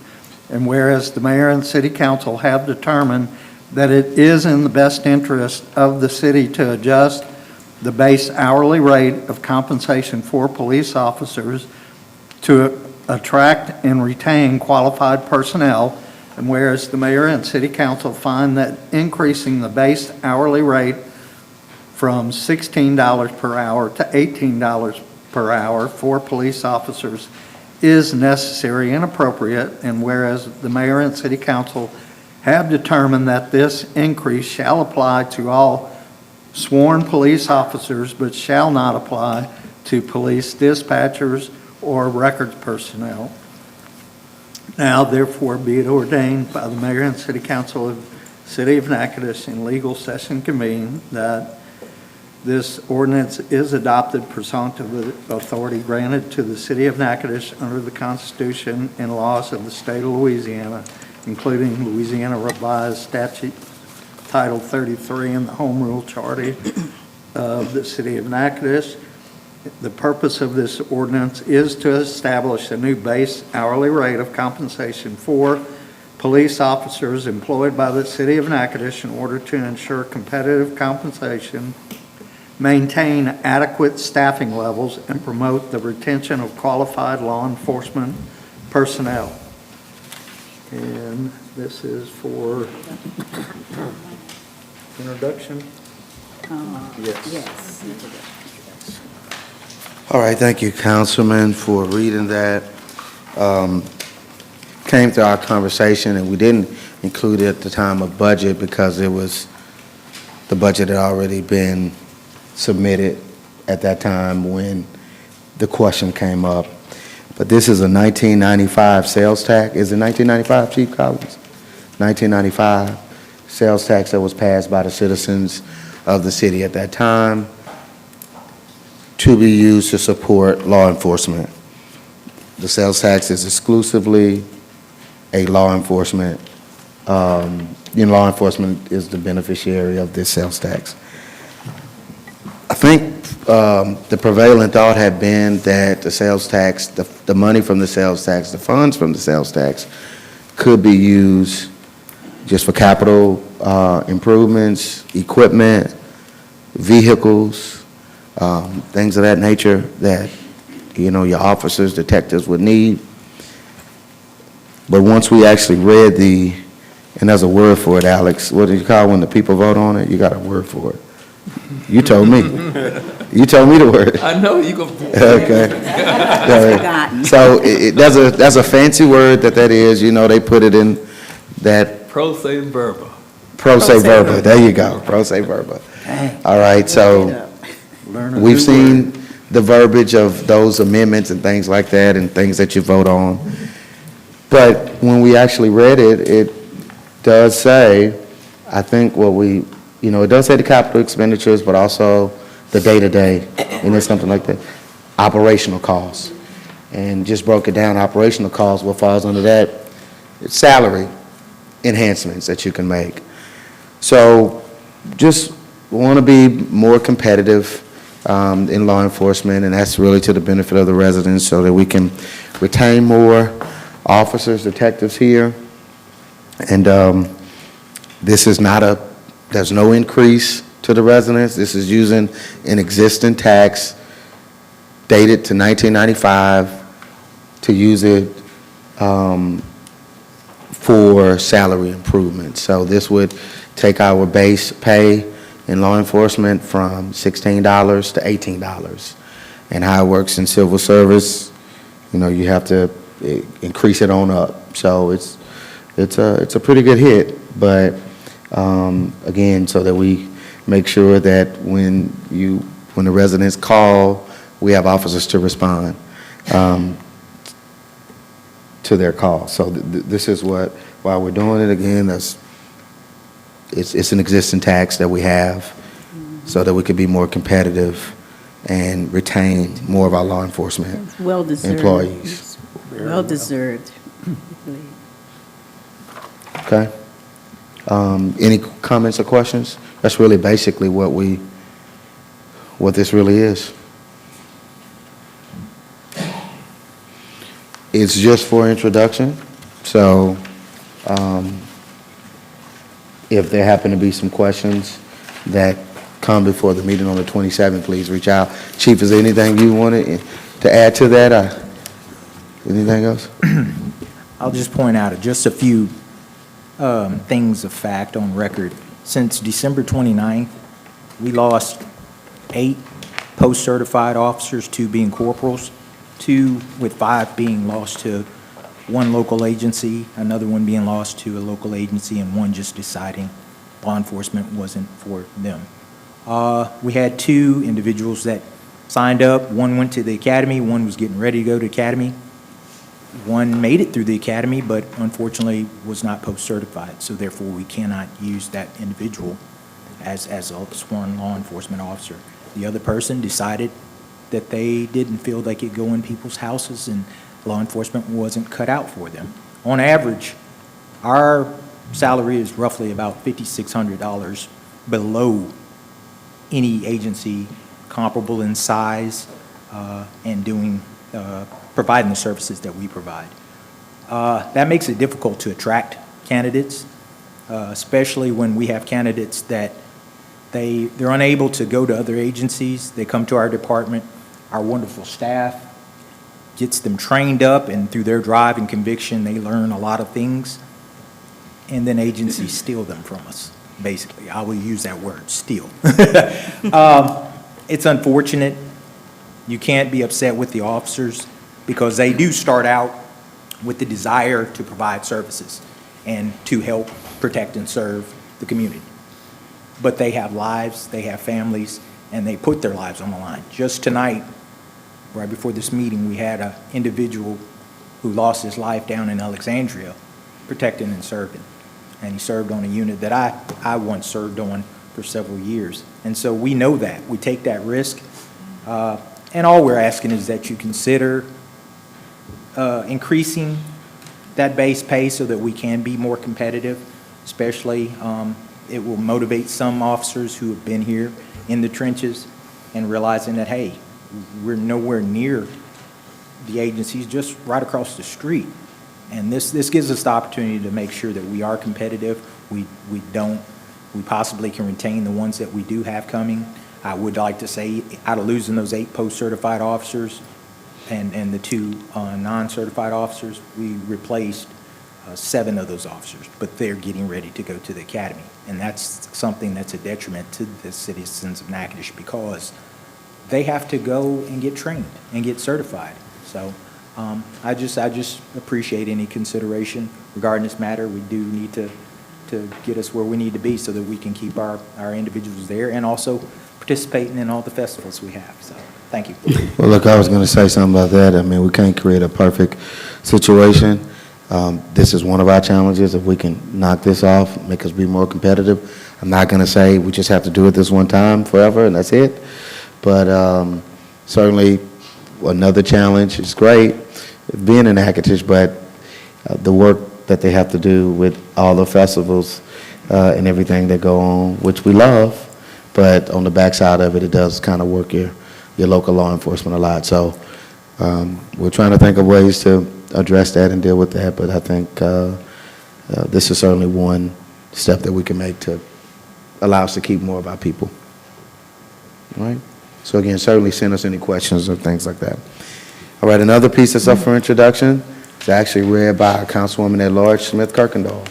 and whereas the mayor and city council have determined that it is in the best interest of the city to adjust the base hourly rate of compensation for police officers to attract and retain qualified personnel, and whereas the mayor and city council find that increasing the base hourly rate from $16 per hour to $18 per hour for police officers is necessary and appropriate, and whereas the mayor and city council have determined that this increase shall apply to all sworn police officers but shall not apply to police dispatchers or records personnel. Now therefore be it ordained by the mayor and city council of the City of Natchitoches in legal session convened that this ordinance is adopted pursuant to the authority granted to the City of Natchitoches under the Constitution and laws of the state of Louisiana, including Louisiana Revised Statute Title 33 and the Home Rule Charter of the City of Natchitoches. The purpose of this ordinance is to establish a new base hourly rate of compensation for police officers employed by the City of Natchitoches in order to ensure competitive compensation, maintain adequate staffing levels, and promote the retention of qualified law enforcement personnel. And this is for introduction? Yes. All right, thank you, Councilman, for reading that. Came through our conversation, and we didn't include it at the time of budget because the budget had already been submitted at that time when the question came up. But this is a 1995 sales tax. Is it 1995, Chief Collins? 1995 sales tax that was passed by the citizens of the city at that time to be used to support law enforcement. The sales tax is exclusively a law enforcement, law enforcement is the beneficiary of this sales tax. I think the prevailing thought had been that the sales tax, the money from the sales tax, the funds from the sales tax could be used just for capital improvements, equipment, vehicles, things of that nature that, your officers, detectives would need. But once we actually read and there's a word for it, Alex, what do you call when the people vote on it? You got a word for it. You told me. You told me the word. I know you gonna. Okay. So that's a fancy word that is, they put it in that. Pro se verba. Pro se verba, there you go, pro se verba. All right, so we've seen the verbiage of those amendments and things like that and things that you vote on. But when we actually read it, it does say, I think it does say the capital expenditures, but also the day-to-day, and it's something like that, operational costs. And just broke it down, operational costs, what falls under that, it's salary enhancements that you can make. So just want to be more competitive in law enforcement, and that's really to the benefit of the residents so that we can retain more officers, detectives here. And this is there's no increase to the residents. This is using an existing tax dated to 1995 to use it for salary improvements. So this would take our base pay in law enforcement from $16 to $18. And how it works in civil service, you have to increase it on up. So it's a pretty good hit, but again, so that we make sure that when the residents call, we have officers to respond to their call. So this is why we're doing it. Again, it's an existing tax that we have so that we could be more competitive and retain more of our law enforcement employees. Well deserved. Okay. Any comments or questions? That's really basically what this really is. It's just for introduction, so if there happen to be some questions that come before the meeting on the 27th, please reach out. Chief, is there anything you wanted to add to that? Anything else? I'll just point out just a few things of fact on record. Since December 29th, we lost 8 post-certified officers, 2 being corporals, 2 with 5 being lost to one local agency, another one being lost to a local agency, and 1 just deciding law enforcement wasn't for them. We had 2 individuals that signed up. 1 went to the academy, 1 was getting ready to go to academy. 1 made it through the academy, but unfortunately was not post-certified, so therefore we cannot use that individual as a sworn law enforcement officer. The other person decided that they didn't feel they could go in people's houses and law enforcement wasn't cut out for them. On average, our salary is roughly about $5,600 below any agency comparable in size and providing the services that we provide. That makes it difficult to attract candidates, especially when we have candidates that they're unable to go to other agencies. They come to our department. Our wonderful staff gets them trained up, and through their drive and conviction, they learn a lot of things, and then agencies steal them from us, basically. I will use that word, steal. It's unfortunate. You can't be upset with the officers because they do start out with the desire to provide services and to help protect and serve the community. But they have lives, they have families, and they put their lives on the line. Just tonight, right before this meeting, we had an individual who lost his life down in Alexandria protecting and serving. And he served on a unit that I once served on for several years. And so we know that. We take that risk. And all we're asking is that you consider increasing that base pay so that we can be more competitive, especially it will motivate some officers who have been here in the trenches and realizing that, hey, we're nowhere near the agencies, just right across the street. And this gives us the opportunity to make sure that we are competitive. We possibly can retain the ones that we do have coming. I would like to say, out of losing those 8 post-certified officers and the 2 non-certified officers, we replaced 7 of those officers, but they're getting ready to go to the academy. And that's something that's a detriment to the citizens of Natchitoches because they have to go and get trained and get certified. So I just appreciate any consideration regarding this matter. We do need to get us where we need to be so that we can keep our individuals there and also participating in all the festivals we have. So thank you. Well, look, I was going to say something about that. I mean, we can't create a perfect situation. This is one of our challenges. If we can knock this off, make us be more competitive. I'm not going to say we just have to do it this one time forever and that's it. But certainly another challenge is great, being in Natchitoches, but the work that they have to do with all the festivals and everything that go on, which we love, but on the backside of it, it does kind of work your local law enforcement a lot. So we're trying to think of ways to address that and deal with that, but I think this is certainly one step that we can make to allow us to keep more of our people. All right? So again, certainly send us any questions or things like that. All right, another piece that's up for introduction is actually read by Councilwoman at Large Smith Kirkendall.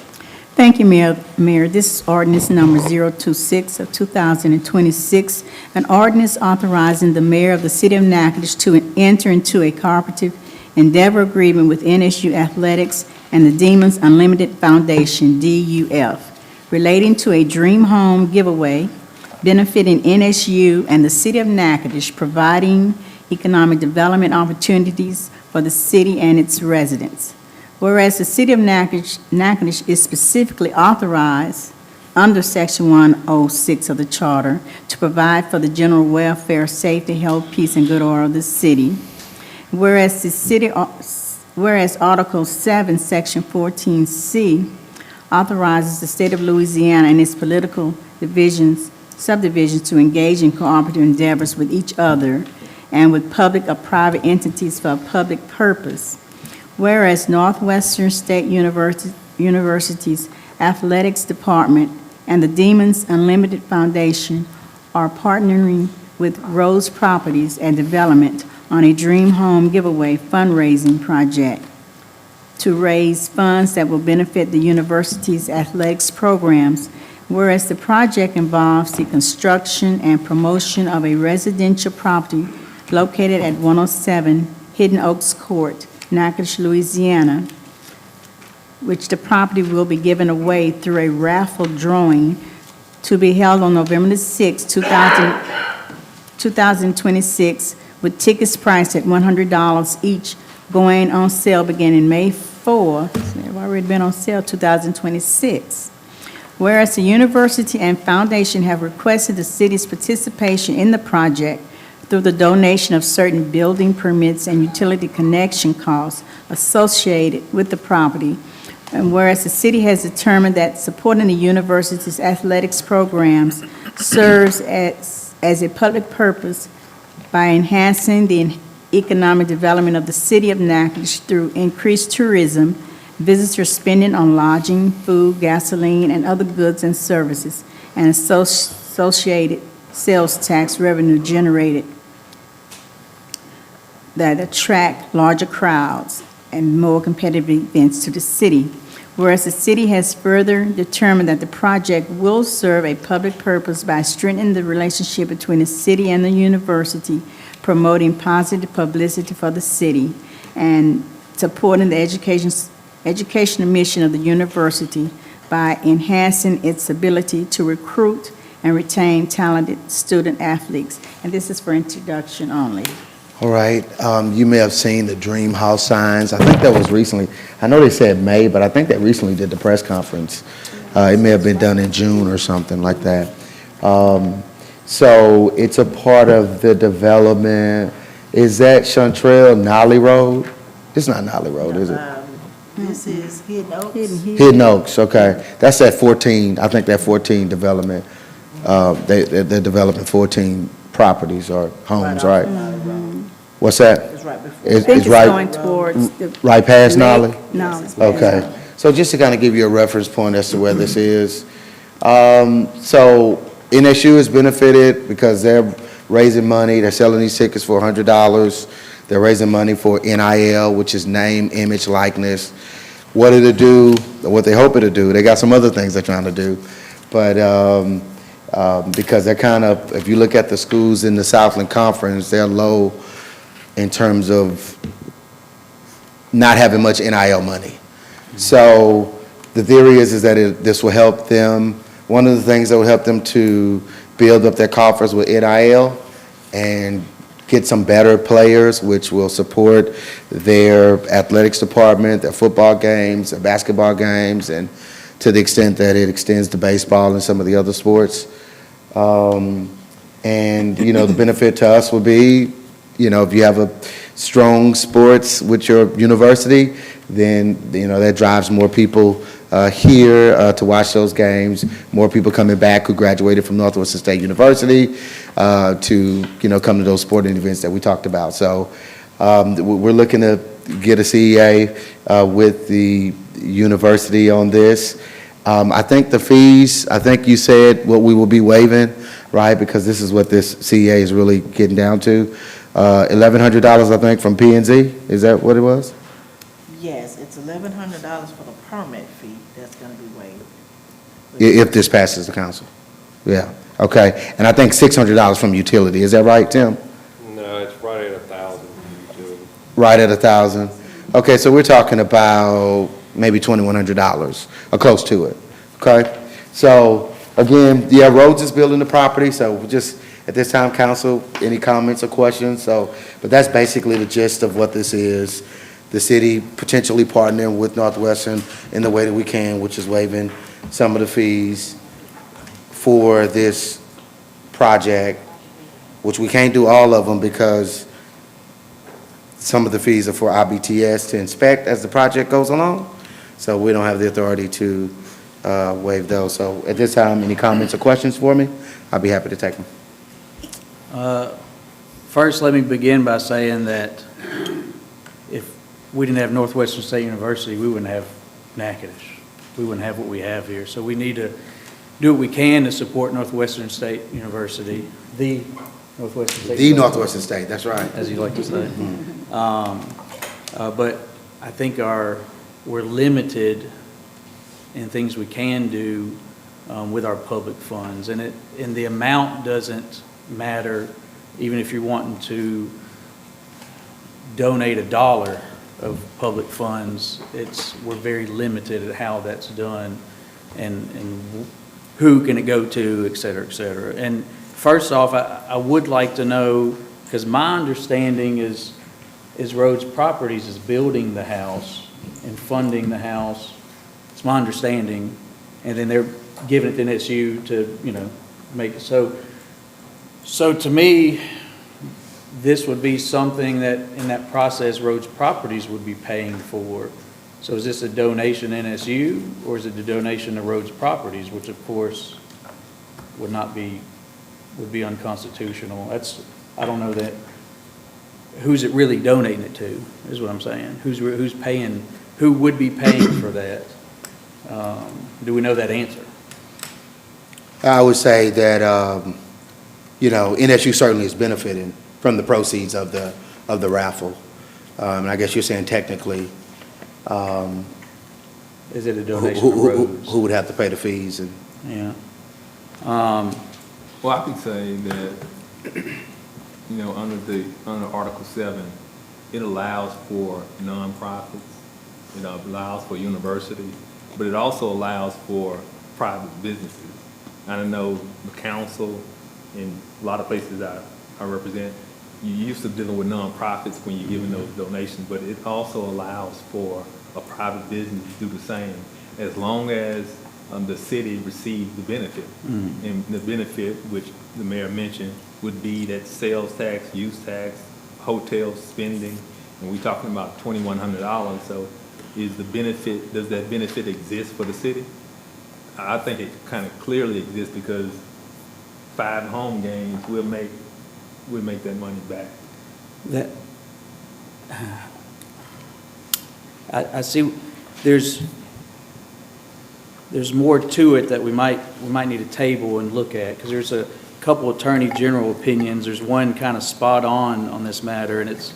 Thank you, Mayor. This is ordinance number 026 of 2026, an ordinance authorizing the mayor of the city of Natchitoches to enter into a cooperative endeavor agreement with NSU Athletics and the Demons Unlimited Foundation, DUF, relating to a Dream Home giveaway benefiting NSU and the city of Natchitoches, providing economic development opportunities for the city and its residents. Whereas the city of Natchitoches is specifically authorized under Section 106 of the Charter to provide for the general welfare, safety, health, peace, and good order of the city. Whereas Article 7, Section 14C authorizes the state of Louisiana and its political subdivisions to engage in cooperative endeavors with each other and with public or private entities for a public purpose. Whereas Northwestern State University's Athletics Department and the Demons Unlimited Foundation are partnering with Rose Properties and Development on a Dream Home giveaway fundraising project to raise funds that will benefit the university's athletics programs, whereas the project involves the construction and promotion of a residential property located at 107 Hidden Oaks Court, Natchitoches, Louisiana, which the property will be given away through a raffle drawing to be held on November 6, 2026, with tickets priced at $100 each, going on sale beginning May 4. They've already been on sale 2026. Whereas the university and foundation have requested the city's participation in the project through the donation of certain building permits and utility connection costs associated with the property. And whereas the city has determined that supporting the university's athletics programs serves as a public purpose by enhancing the economic development of the city of Natchitoches through increased tourism, visitor spending on lodging, food, gasoline, and other goods and services, and associated sales tax revenue generated that attract larger crowds and more competitive events to the city. Whereas the city has further determined that the project will serve a public purpose by strengthening the relationship between the city and the university, promoting positive publicity for the city, and supporting the educational mission of the university by enhancing its ability to recruit and retain talented student athletes. And this is for introduction only. All right, you may have seen the Dream House signs. I think that was recently, I know they said May, but I think they recently did the press conference. It may have been done in June or something like that. So it's a part of the development. Is that Chantrell Nolly Road? It's not Nolly Road, is it? This is Hidden Oaks. Hidden Oaks, okay. That's that 14, I think that 14 development. They're developing 14 properties or homes, right? What's that? It's right before. I think it's going towards the. Right past Nolly? Nolly. Okay. So just to kind of give you a reference point as to where this is. So NSU has benefited because they're raising money. They're selling these tickets for $100. They're raising money for NIL, which is name, image, likeness. What it'll do, what they hope it'll do, they got some other things they're trying to do. But because they're kind of, if you look at the schools in the Southland Conference, they're low in terms of not having much NIL money. So the theory is that this will help them. One of the things that will help them to build up their coffers with NIL and get some better players, which will support their athletics department, their football games, their basketball games, and to the extent that it extends to baseball and some of the other sports. And, you know, the benefit to us will be, you know, if you have a strong sports with your university, then, you know, that drives more people here to watch those games, more people coming back who graduated from Northwestern State University to, you know, come to those sporting events that we talked about. So we're looking to get a CEA with the university on this. I think the fees, I think you said what we will be waiving, right? Because this is what this CEA is really getting down to. $1,100, I think, from P&Z. Is that what it was? Yes, it's $1,100 for the permit fee that's going to be waived. If this passes the council. Yeah, okay. And I think $600 from utility. Is that right, Tim? No, it's right at 1,000 from utility. Right at 1,000. Okay, so we're talking about maybe $2,100 or close to it. Okay? So again, yeah, Rhodes is building the property, so just at this time, council, any comments or questions? So, but that's basically the gist of what this is. The city potentially partnering with Northwestern in the way that we can, which is waiving some of the fees for this project, which we can't do all of them because some of the fees are for IBTS to inspect as the project goes along. So we don't have the authority to waive those. So at this time, any comments or questions for me? I'll be happy to take them. First, let me begin by saying that if we didn't have Northwestern State University, we wouldn't have Natchitoches. We wouldn't have what we have here. So we need to do what we can to support Northwestern State University, the Northwestern State. The Northwestern State, that's right. As you like to say. But I think we're limited in things we can do with our public funds. And the amount doesn't matter, even if you're wanting to donate $1 of public funds. We're very limited at how that's done and who can it go to, et cetera, et cetera. And first off, I would like to know, because my understanding is Rhodes Properties is building the house and funding the house. It's my understanding. And then they're giving it to NSU to, you know, make it. So to me, this would be something that in that process Rhodes Properties would be paying for. So is this a donation to NSU or is it a donation to Rhodes Properties, which of course would be unconstitutional. I don't know that, who's it really donating it to, is what I'm saying. Who's paying, who would be paying for that? Do we know that answer? I would say that, you know, NSU certainly is benefiting from the proceeds of of the raffle. And I guess you're saying technically, Is it a who donation of roads? who would have to pay the fees? And Yeah. Well, I can say that, you know, under Article 7, it allows for nonprofits, it allows for universities, but it also allows for private businesses. And I know the council in a lot of places I represent, you used to dealing with nonprofits when you're giving those donations, but it also allows for a private business to do the same, as long as the city receives the benefit. And the benefit, which the mayor mentioned, would be that sales tax, use tax, hotel spending, and we're talking about $2,100. So is the benefit, does that benefit exist for the city? I think it kind of clearly exists, because 5 home games will make that money back. That, I see, there's more to it that we might need a table and look at, because there's a couple Attorney General opinions. There's one kind of spot on this matter, and it's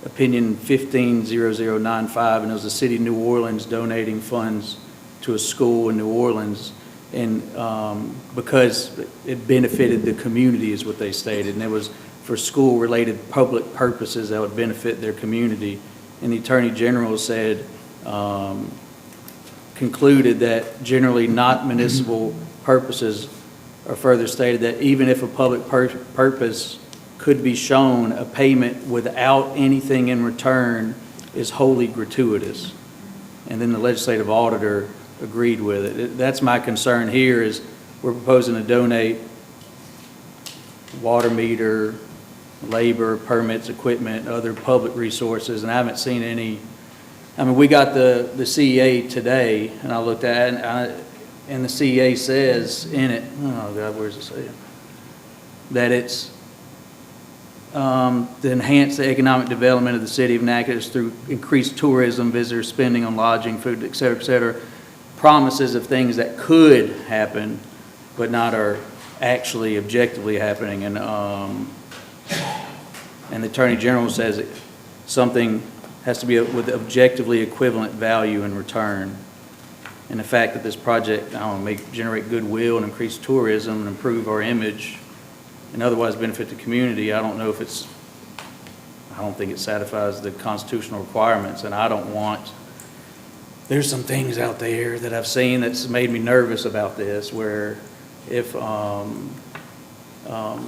opinion 150095, and it was the city of New Orleans donating funds to a school in New Orleans, and because it benefited the community is what they stated, and it was for school-related public purposes that would benefit their community. And the Attorney General said, concluded that generally not municipal purposes, or further stated that even if a public purpose could be shown, a payment without anything in return is wholly gratuitous. And then the legislative auditor agreed with it. That's my concern here, is we're proposing to donate water meter, labor, permits, equipment, other public resources, and I haven't seen any. I mean, we got the CEA today, and I looked at it, and the CEA says in it, oh God, where's it say? That it's to enhance the economic development of the city of Natchitoches through increased tourism, visitor spending on lodging, food, et cetera, promises of things that could happen, but not are actually objectively happening. And the Attorney General says that something has to be with objectively equivalent value in return. And the fact that this project, I don't know, may generate goodwill and increase tourism and improve our image and otherwise benefit the community, I don't know if it's, I don't think it satisfies the constitutional requirements, and I don't want, there's some things out there that I've seen that's made me nervous about this, where if a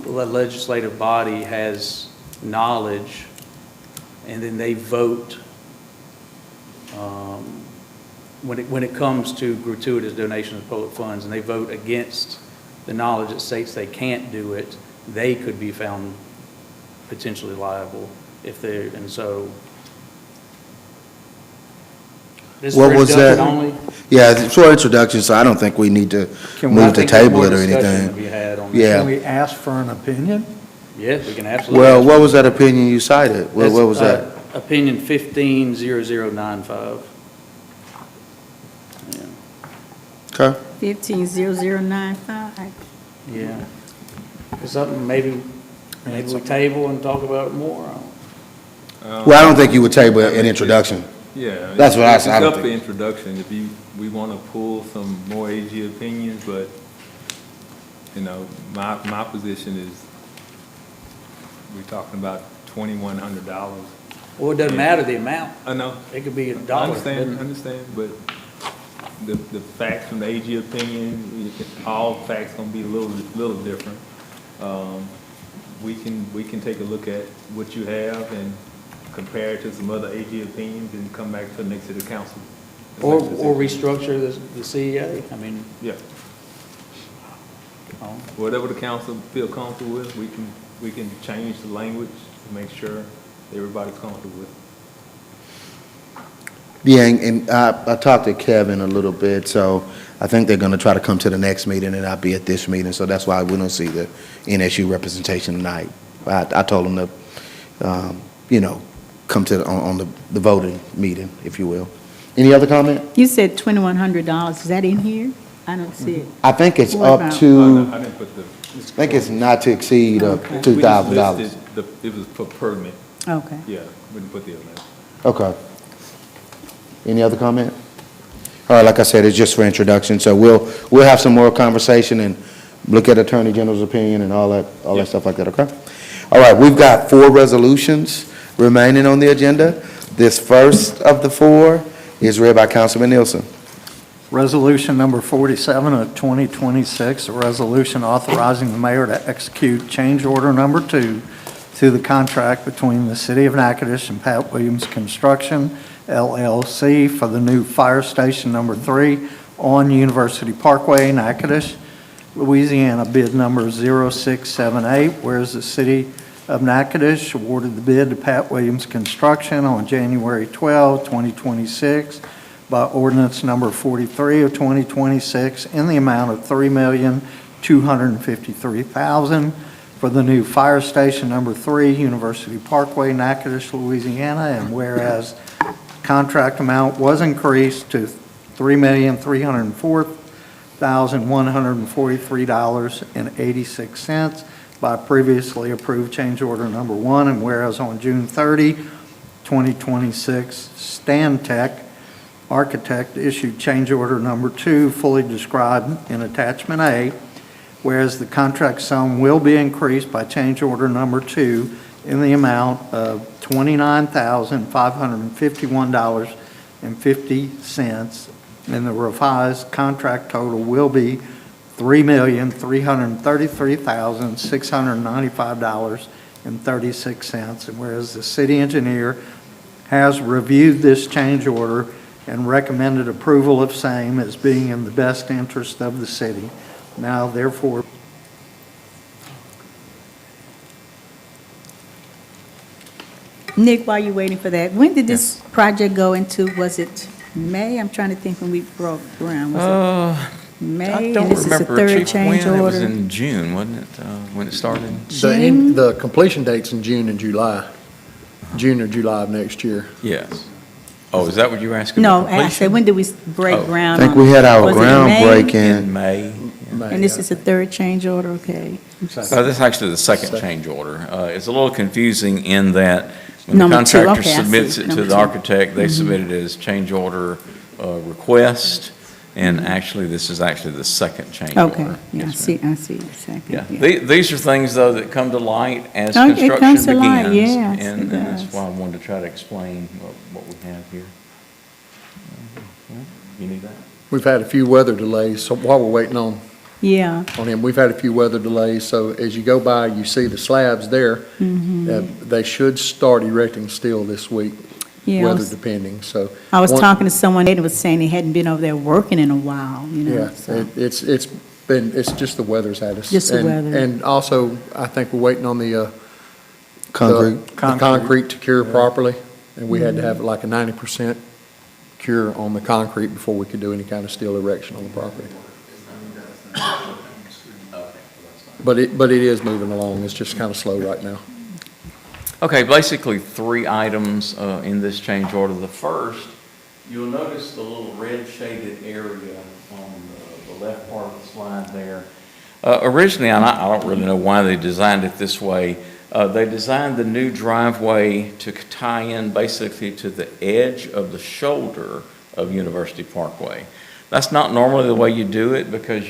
legislative body has knowledge and then they vote when it comes to gratuitous donation of public funds, and they vote against the knowledge that states they can't do it, they could be found potentially liable if they're, and so. This is What for was that? introduction only? Yeah, it's for introduction, so I don't think we need to move to table it or anything. Yeah. Can we ask for an opinion? Yes, we can absolutely. Well, what was that opinion you cited? What was that? Opinion 150095. Yeah. Okay. 150095. Yeah. Is something maybe we table and talk about it more? Well, I don't think you would table an introduction. Yeah. That's what I It's don't up for think. introduction, if we want to pull some more AG opinions, but, you know, my position is, we're talking about $2,100. Well, it doesn't matter the amount. I know. It could be $1. I understand, but the facts from the AG opinion, all facts gonna be a little different. We can take a look at what you have and compare it to some other AG opinions and come back to the next city council. Or restructure the CEA, I mean. Yeah. Whatever the council feel comfortable with, we can change the language to make sure everybody's comfortable with it. Yeah, and I talked to Kevin a little bit, so I think they're going to try to come to the next meeting and not be at this meeting, so that's why we don't see the NSU representation tonight. I told them to, come to on the voting meeting, if you will. Any other comment? You said $2,100. Is that in here? I don't see it. I think it's What up about- to, I didn't put the. I think it's not to exceed Okay. $2,000. It was per permit. Okay. Yeah, we didn't put the amount. Okay. Any other comment? All right, like I said, it's just for introduction, so we'll have some more conversation and look at Attorney General's opinion and all that stuff like that, okay? All right, we've got 4 resolutions remaining on the agenda. This first of the 4 is read by Councilman Nielsen. Resolution number 47 of 2026, a resolution authorizing the mayor to execute change order number 2 to the contract between the City of Natchitoches and Pat Williams Construction, LLC, for the new fire station number 3 on University Parkway, Natchitoches, Louisiana, bid number 0678, whereas the City of Natchitoches awarded the bid to Pat Williams Construction on January 12, 2026, by ordinance number 43 of 2026 in the amount of $3,253,000 for the new fire station number 3, University Parkway, Natchitoches, Louisiana, and whereas contract amount was increased to $3,304,143.86 by previously approved change order number 1, and whereas on June 30, 2026, Stantec Architect issued change order number 2, fully described in attachment A, whereas the contract sum will be increased by change order number 2 in the amount of $29,551.50, and the revised contract total will be $3,333,695.36, and whereas the city engineer has reviewed this change order and recommended approval of same as being in the best interest of the city. Now, therefore, Nick, while you're waiting for that, when did this project go into, was it May? I'm trying to think when we broke ground. Was it May? I don't And this is the remember, third Chief, change when. It was order? in June, wasn't it, when it started? June? The completion date's in June and July, June or July of next year. Yes. Oh, is that what you were asking? No, the I said, completion? when did we break Oh. ground? I think on we it? had our Was it May? groundbreaking. In May. And this is the third change order, okay. This is actually the second change order. It's a little confusing in that when the Number 2, contractor okay, I see. submits it to Number the 2. architect, they submit it as change order request, and actually, this is actually the second change order. Okay, yeah, I Yes, see, ma'am. I see, second, Yeah, yeah. These are things, though, that come to light as Oh, it construction comes to light, begins. yes, And it that's does. why I wanted to try to explain what we have here. You need that? We've had a few weather delays, so while we're waiting on Yeah, him, we've had a few weather delays, so as you go by, you see the slabs there. They should start erecting steel this week, yeah. weather depending, so. I was one- talking to someone, they was saying they hadn't been over there working in a while, you know, Yeah, so. it's just the weather's had us. Just the And- weather. And also, I think we're waiting on the Concrete. the concrete to cure properly, and we had to have like a 90% cure on the concrete before we could do any kind of steel erection on the property. But it is moving along, it's just kind of slow right now. Okay, basically 3 items in this change order. The first, you'll notice the little red shaded area on the left part of the slide there. Originally, and I don't really know why they designed it this way, they designed the new driveway to tie in basically to the edge of the shoulder of University Parkway. That's not normally the way you do it because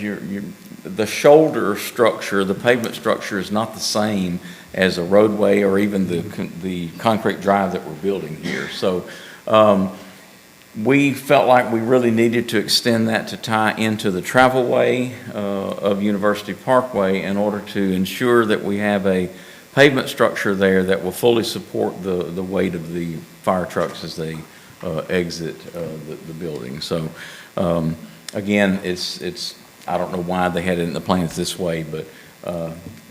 the shoulder structure, the pavement structure is not the same as a roadway or even the concrete drive that we're building here. So we felt like we really needed to extend that to tie into the travelway of University Parkway in order to ensure that we have a pavement structure there that will fully support the weight of the fire trucks as they exit the building. So again, it's I don't know why they had it in the plans this way, but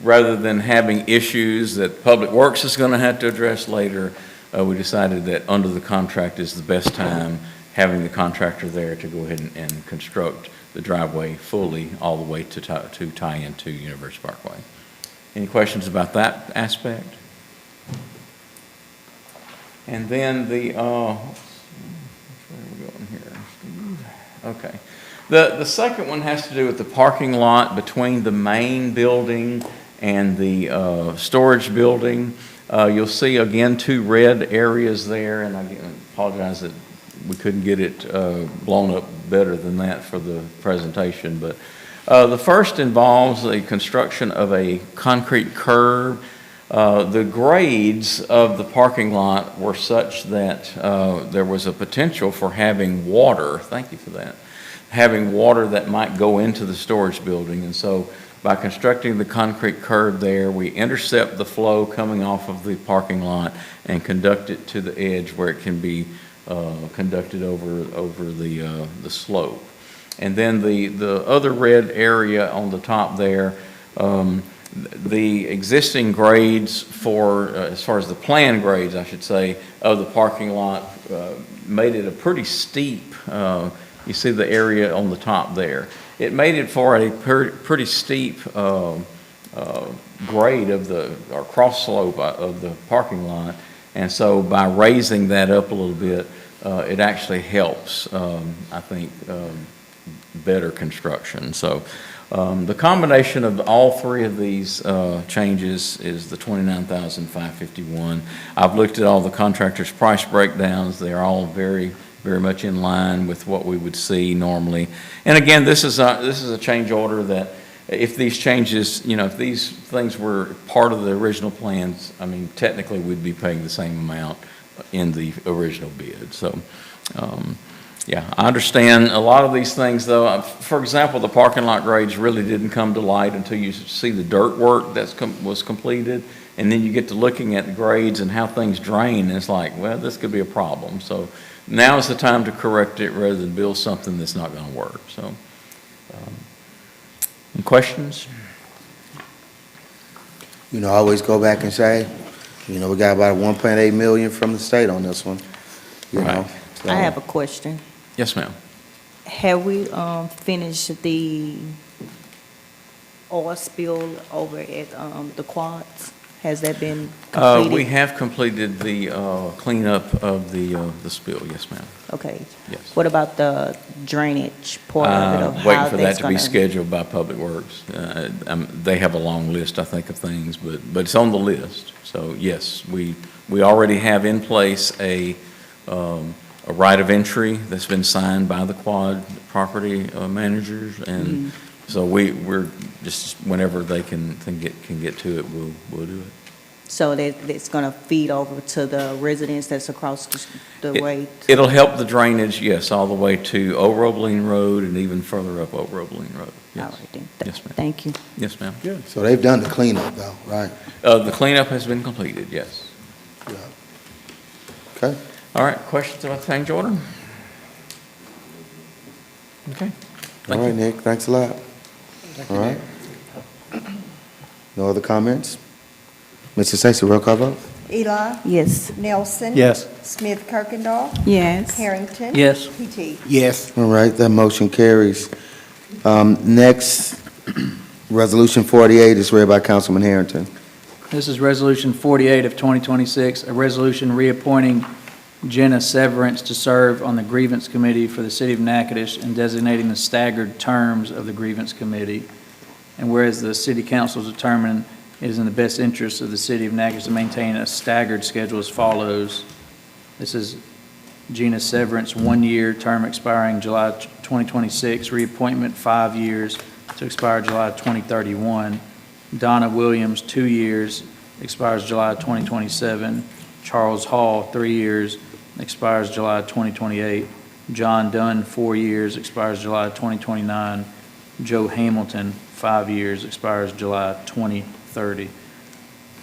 rather than having issues that Public Works is going to have to address later, we decided that under the contract is the best time, having the contractor there to go ahead and construct the driveway fully all the way to tie into University Parkway. Any questions about that aspect? And then the, where are we going here? Okay. The second one has to do with the parking lot between the main building and the storage building. You'll see, again, 2 red areas there, and I apologize that we couldn't get it blown up better than that for the presentation. But the first involves the construction of a concrete curb. The grades of the parking lot were such that there was a potential for having water, thank you for that, having water that might go into the storage building. And so by constructing the concrete curb there, we intercept the flow coming off of the parking lot and conduct it to the edge where it can be conducted over the slope. And then the other red area on the top there, the existing grades for, as far as the planned grades, I should say, of the parking lot made it a pretty steep, you see the area on the top there. It made it for a pretty steep grade of or cross slope of the parking lot. And so by raising that up a little bit, it actually helps, I think, better construction. So the combination of all 3 of these changes is the $29,551. I've looked at all the contractors' price breakdowns. They're all very much in line with what we would see normally. And again, this is a change order that if these changes, if these things were part of the original plans, I mean, technically we'd be paying the same amount in the original bid. So, yeah, I understand a lot of these things, though. For example, the parking lot grades really didn't come to light until you see the dirt work that was completed, and then you get to looking at the grades and how things drain, and it's like, well, this could be a problem. So now is the time to correct it rather than build something that's not going to work. So, any questions? I always go back and say, we got about 1.8 million from the state on this one, know. So- I have a question. Yes, ma'am. Have we finished the oil spill over at the quads? Has that been completed? We have completed the cleanup of the spill, yes, ma'am. Okay. Yes. What about the drainage part of it? Of Waiting how for that that's to be gonna- scheduled by Public Works. They have a long list, I think, of things, but it's on the list. So, yes, we already have in place a right of entry that's been signed by the quad property managers, and so we're just, whenever they can get to it, we'll do it. So that it's going to feed over to the residents that's across the way? It'll help the drainage, yes, all the way to Old Roebling Road and even further up Old Roebling Road. Yes. All right, then. Yes, ma'am. Thank you. Yes, ma'am. Good. So they've done the cleanup, though, right? The cleanup has been completed, yes. Okay. All right, questions about the change order? Okay. All right, Nick, thanks a lot. All right. No other comments? Mr. Stacy, roll call vote? Eli. Yes. Nelson. Yes. Smith Kirkendall. Yes. Harrington. Yes. PT. Yes. All right, that motion carries. Next, Resolution 48 is read by Councilman Harrington. This is Resolution 48 of 2026, a resolution reappointing Jenna Severance to serve on the Grievance Committee for the City of Natchitoches and designating the staggered terms of the Grievance Committee. And whereas the City Council determined it is in the best interest of the City of Natchitoches to maintain a staggered schedule as follows. This is Gina Severance, 1-year term expiring July 2026, reappointment 5 years to expire July 2031. Donna Williams, 2 years, expires July 2027. Charles Hall, 3 years, expires July 2028. John Dunn, 4 years, expires July 2029. Joe Hamilton, 5 years, expires July 2030.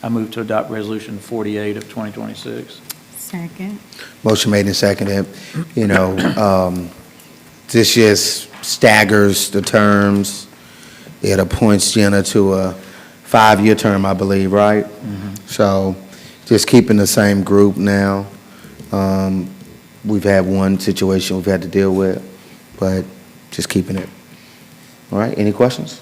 I move to adopt Resolution 48 of 2026. Second. Motion made and seconded. This just staggers the terms. It appoints Jenna to a 5-year term, I believe, right? So just keeping the same group now. We've had one situation we've had to deal with, but just keeping it. All right, any questions?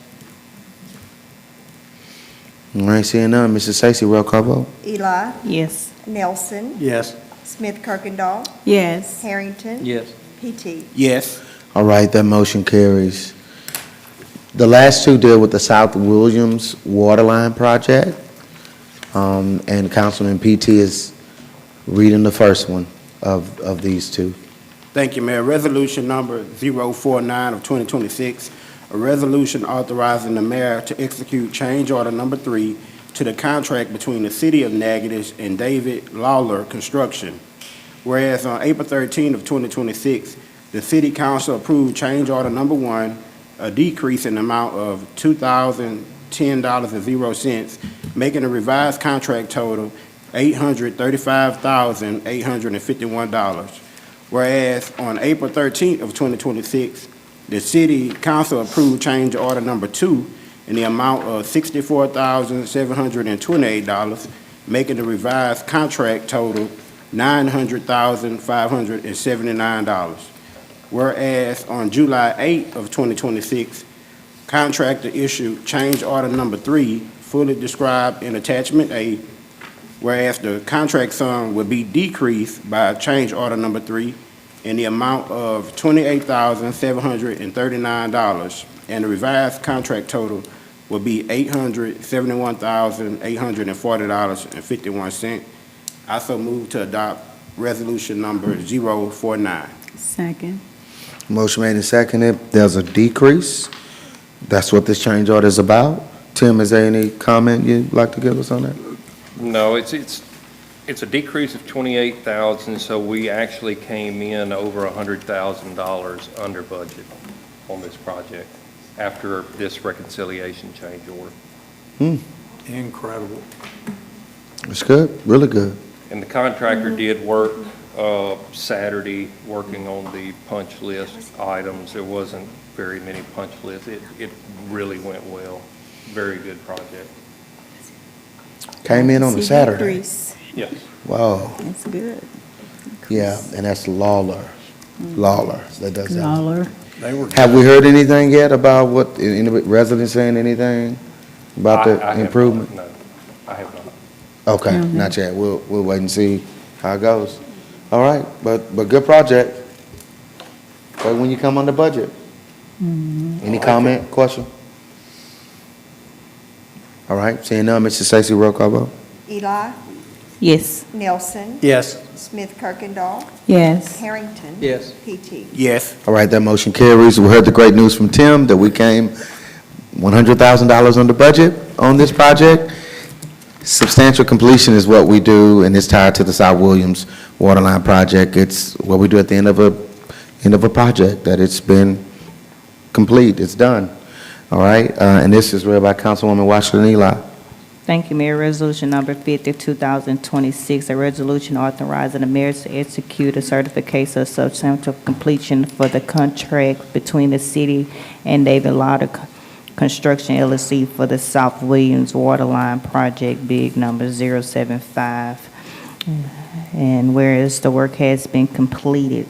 All right, seeing none, Mrs. Stacy, roll call vote. Eli. Yes. Nelson. Yes. Smith Kirkendall. Yes. Harrington. Yes. PT. Yes. All right, that motion carries. The last two deal with the South Williams Waterline Project. And Councilman PT is reading the first one of these two. Thank you, Mayor. Resolution number 049 of 2026, a resolution authorizing the mayor to execute change order number 3 to the contract between the City of Natchitoches and David Lawler Construction. Whereas on April 13 of 2026, the City Council approved change order number 1, a decrease in the amount of $2,010.00, making the revised contract total $835,851. Whereas on April 13th of 2026, the City Council approved change order number 2 in the amount of $64,728, making the revised contract total $900,579. Whereas on July 8th of 2026, contractor issued change order number 3, fully described in attachment A, whereas the contract sum will be decreased by change order number 3 in the amount of $28,739, and the revised contract total will be $871,840.51. I so move to adopt resolution number 049. Second. Motion made and seconded. There's a decrease. That's what this change order is about. Tim, is there any comment you'd like to give us on that? No, it's a decrease of 28,000, so we actually came in over $100,000 under budget on this project after this reconciliation change order. Incredible. It's good, really good. And the contractor did work Saturday, working on the punch list items. There wasn't very many punch lists. It really went well. Very good project. Came in on a See Saturday. decrease. Yes. Wow. That's good. Yeah, and that's Lawler. Lawler that does that. Lawler. They were Have we heard anything yet about what, any residents saying anything about the I have improvement? not, no, I have not. Okay, not yet. We'll wait and see how it goes. All right, but good project. But when you come on the budget. Any comment, question? All right, seeing none, Mr. Stacy, roll call vote. Eli, Yes. Nelson, Yes. Smith Kirkendall, Yes. Harrington. Yes. PT. Yes. All right, that motion carries. We heard the great news from Tim that we came $100,000 under budget on this project. Substantial completion is what we do, and it's tied to the South Williams Waterline project. It's what we do at the end of a project, that it's been complete, it's done. All right, and this is read by Councilwoman Washington Eli. Thank you, Mayor. Resolution number 50, 2026, a resolution authorizing the mayor to execute a certification of substantial completion for the contract between the city and David Lauder Construction LLC for the South Williams Waterline Project, bid number 075. And whereas the work has been completed,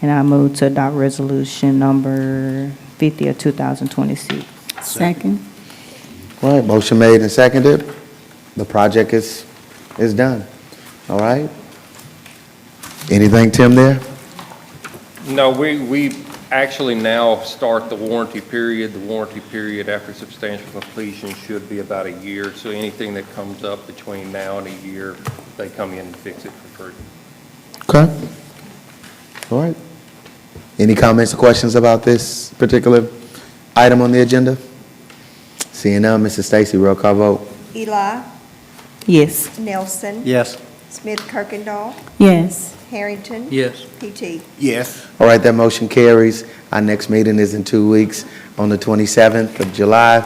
and I move to adopt resolution number 50 of 2026. Second. All right, motion made and seconded. The project is done. All right. Anything, Tim, there? No, we actually now start the warranty period. The warranty period after substantial completion should be about a year. So anything that comes up between now and a year, they come in and fix it for free. Okay. All right. Any comments or questions about this particular item on the agenda? Seeing none, Mrs. Stacy, roll call vote. Eli, Yes. Nelson. Yes. Smith Kirkendall, Yes. Harrington. Yes. PT. Yes. All right, that motion carries. Our next meeting is in 2 weeks on the 27th of July.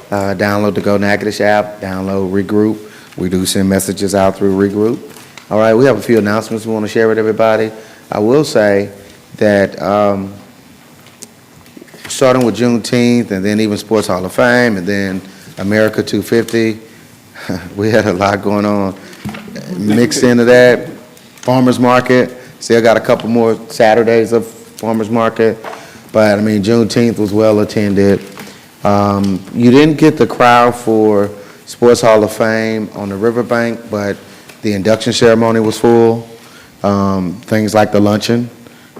Download the Go Natchitoches app, download Regroup. We do send messages out through Regroup. All right, we have a few announcements we want to share with everybody. I will say that starting with Juneteenth, and then even Sports Hall of Fame, and then America 250, we had a lot going on. Mixed into that, Farmers Market, still got a couple more Saturdays of Farmers Market, but I mean, Juneteenth was well attended. You didn't get the crowd for Sports Hall of Fame on the riverbank, but the induction ceremony was full. Things like the luncheon,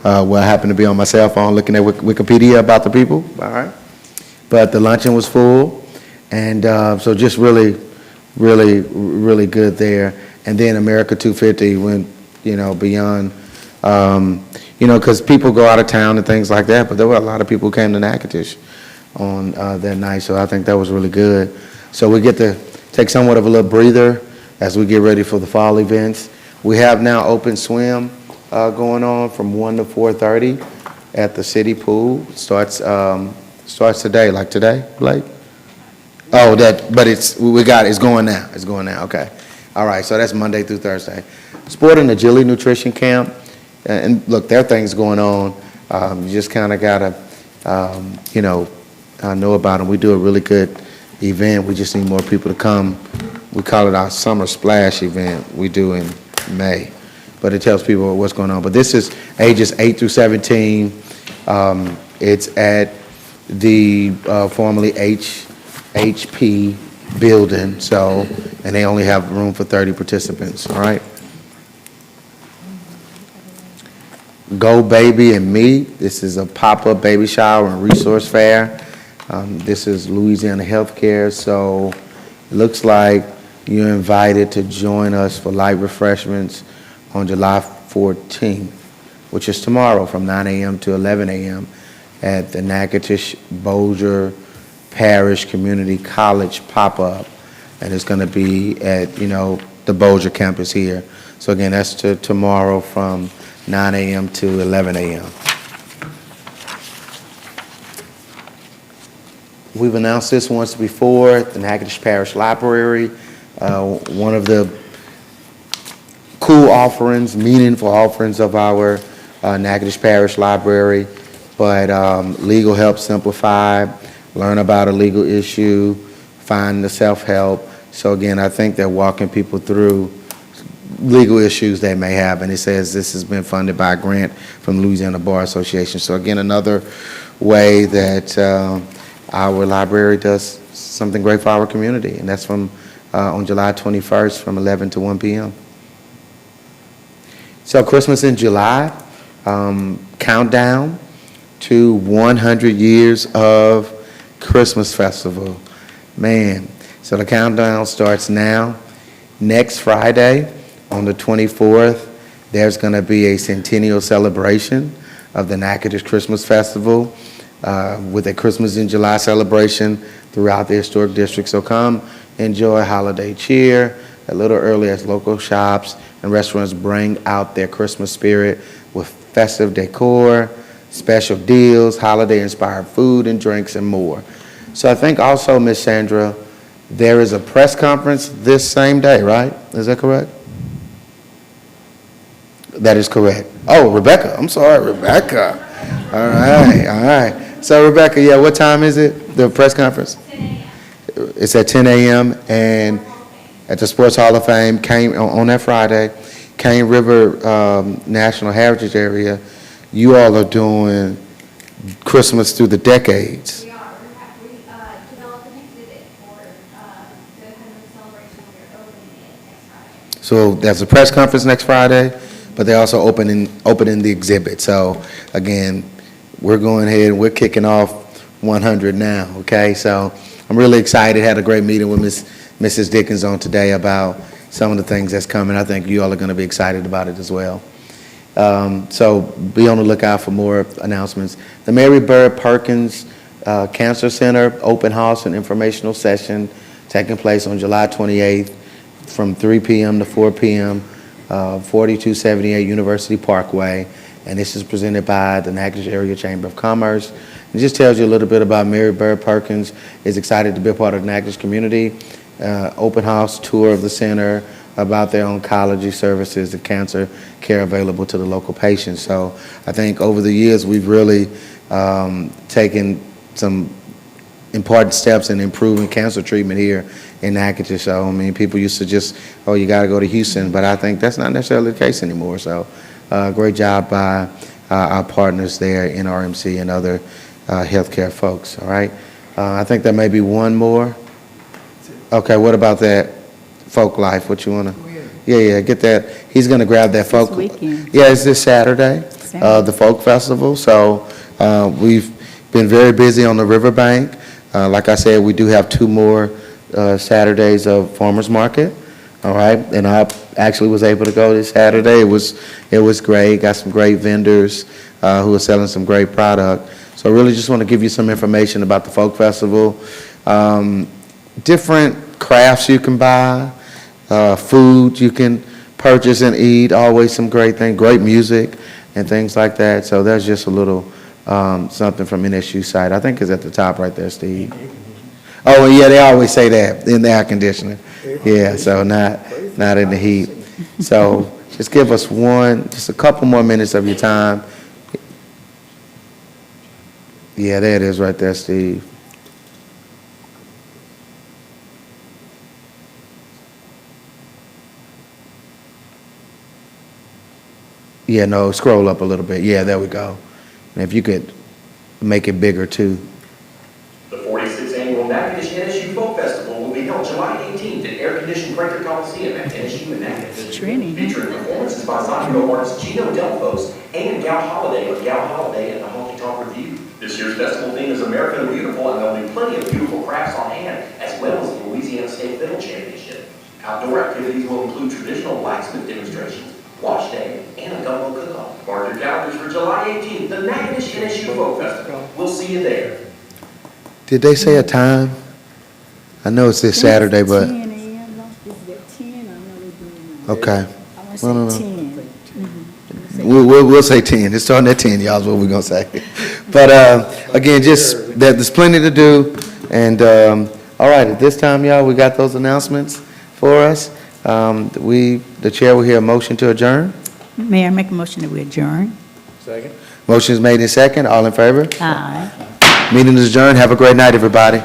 where I happened to be on my cell phone looking at Wikipedia about the people, all right? But the luncheon was full, and so just really really, really good there. And then America 250 went, beyond, because people go out of town and things like that, but there were a lot of people who came to Natchitoches on that night, so I think that was really good. So we get to take somewhat of a little breather as we get ready for the fall events. We have now open swim going on from 1 to 4:30 at the city pool. Starts today, like today, Blake? Oh, it's going now. It's going now, okay. All right, so that's Monday through Thursday. Sport and Agility Nutrition Camp, and look, there are things going on. You just kind of got to, know about them. We do a really good event. We just need more people to come. We call it our Summer Splash event we do in May, but it tells people what's going on. But this is ages 8 through 17. It's at the formerly HP building, and they only have room for 30 participants, all right? Go Baby and Me, this is a pop-up baby shower and resource fair. This is Louisiana Healthcare, so it looks like you're invited to join us for light refreshments on July 14th, which is tomorrow from 9 a.m. to 11 a.m. at the Natchitoches Bossier Parish Community College pop-up, and it's going to be at, the Bossier campus here. So again, that's tomorrow from 9 a.m. to 11 a.m. We've announced this once before, the Natchitoches Parish Library. One of the cool offerings, meaningful offerings of our Natchitoches Parish Library, but legal help simplified, learn about a legal issue, find the self-help. So again, I think they're walking people through legal issues they may have, and it says this has been funded by a grant from Louisiana Bar Association. So again, another way that our library does something great for our community, and that's from on July 21st from 11 to 1 p.m. So Christmas in July, countdown to 100 years of Christmas Festival. Man, so the countdown starts now. Next Friday, on the 24th, there's going to be a centennial celebration of the Natchitoches Christmas Festival with a Christmas in July celebration throughout the historic district. So come enjoy holiday cheer a little early as local shops and restaurants bring out their Christmas spirit with festive decor, special deals, holiday-inspired food and drinks, and more. So I think also, Ms. Sandra, there is a press conference this same day, right? Is that correct? That is correct. Oh, Rebecca. I'm sorry, Rebecca. All right. So, Rebecca, yeah, what time is it, the press conference? 10 a.m. It's at 10 a.m. and at the Sports Hall of Fame, on that Friday, Cane River National Heritage Area. You all are doing Christmas through the decades. We are. We developed an exhibit for the kind of celebration we're opening it next Friday. So there's a press conference next Friday, but they're also opening the exhibit. So again, we're going ahead and we're kicking off 100 now, okay? So I'm really excited. Had a great meeting with Mrs. Dickens on today about some of the things that's coming. I think you all are going to be excited about it as well. So be on the lookout for more announcements. The Mary Bird Perkins Cancer Center open house and informational session taking place on July 28th from 3 p.m. to 4 p.m. 4278 University Parkway, and this is presented by the Natchitoches Area Chamber of Commerce. It just tells you a little bit about Mary Bird Perkins is excited to be a part of the Natchitoches community. Open house tour of the center about their oncology services and cancer care available to the local patients. So I think over the years we've really taken some important steps in improving cancer treatment here in Natchitoches. So I mean, people used to just, oh, you got to go to Houston, but I think that's not necessarily the case anymore. So great job by our partners there in RMC and other healthcare folks. All right, I think there may be one more. Okay, what about that folk life? What you wanna? Yeah, get that. He's gonna grab that folk. This weekend. Yeah, it's this Saturday, the folk festival. So we've been very busy on the riverbank. Like I said, we do have 2 more Saturdays of farmer's market, all right? And I actually was able to go this Saturday. It was great, got some great vendors who are selling some great product. So I really just want to give you some information about the Folk Festival. Different crafts you can buy, food you can purchase and eat, always some great things, great music and things like that. So that's just a little something from NSU site. I think it's at the top right there, Steve. Oh, yeah, they always say that in the air conditioning. Yeah, so not in the heat. So just give us just a couple more minutes of your time. Yeah, there it is right there, Steve. Yeah, no, scroll up a little bit. Yeah, there we go. And if you could make it bigger too. The 46th Annual Natchitoches NSU Folk Festival will be held July 18th at air-conditioned Crater Coliseum at NSU in Natchitoches. Featuring performances by Latino artist Chino Delphos and Gal Holiday of Gal Holiday and the Honky Tonk Review. This year's festival theme is American Beautiful, and there'll be plenty of beautiful crafts on hand, as well as the Louisiana State Fiddle Championship. Outdoor activities will include traditional blacksmith demonstrations, wash day, and a gumbo cook-off. Mark your calendars for July 18th, the Natchitoches NSU Folk Festival. We'll see you there. Did they say a time? I know it's this Saturday, but, 10 a.m., no? Is it 10? I know they're doing okay. I want to No, no, say no. 10. We'll say 10. It's starting at 10, y'all, is what we're going to say. But again, just there's plenty to do. And all right, at this time, y'all, we got those announcements for us. The chair will hear a motion to adjourn. Mayor, I make a motion that we adjourn. Second. Motion is made in second. All in favor? Aye. Meeting is adjourned. Have a great night, everybody.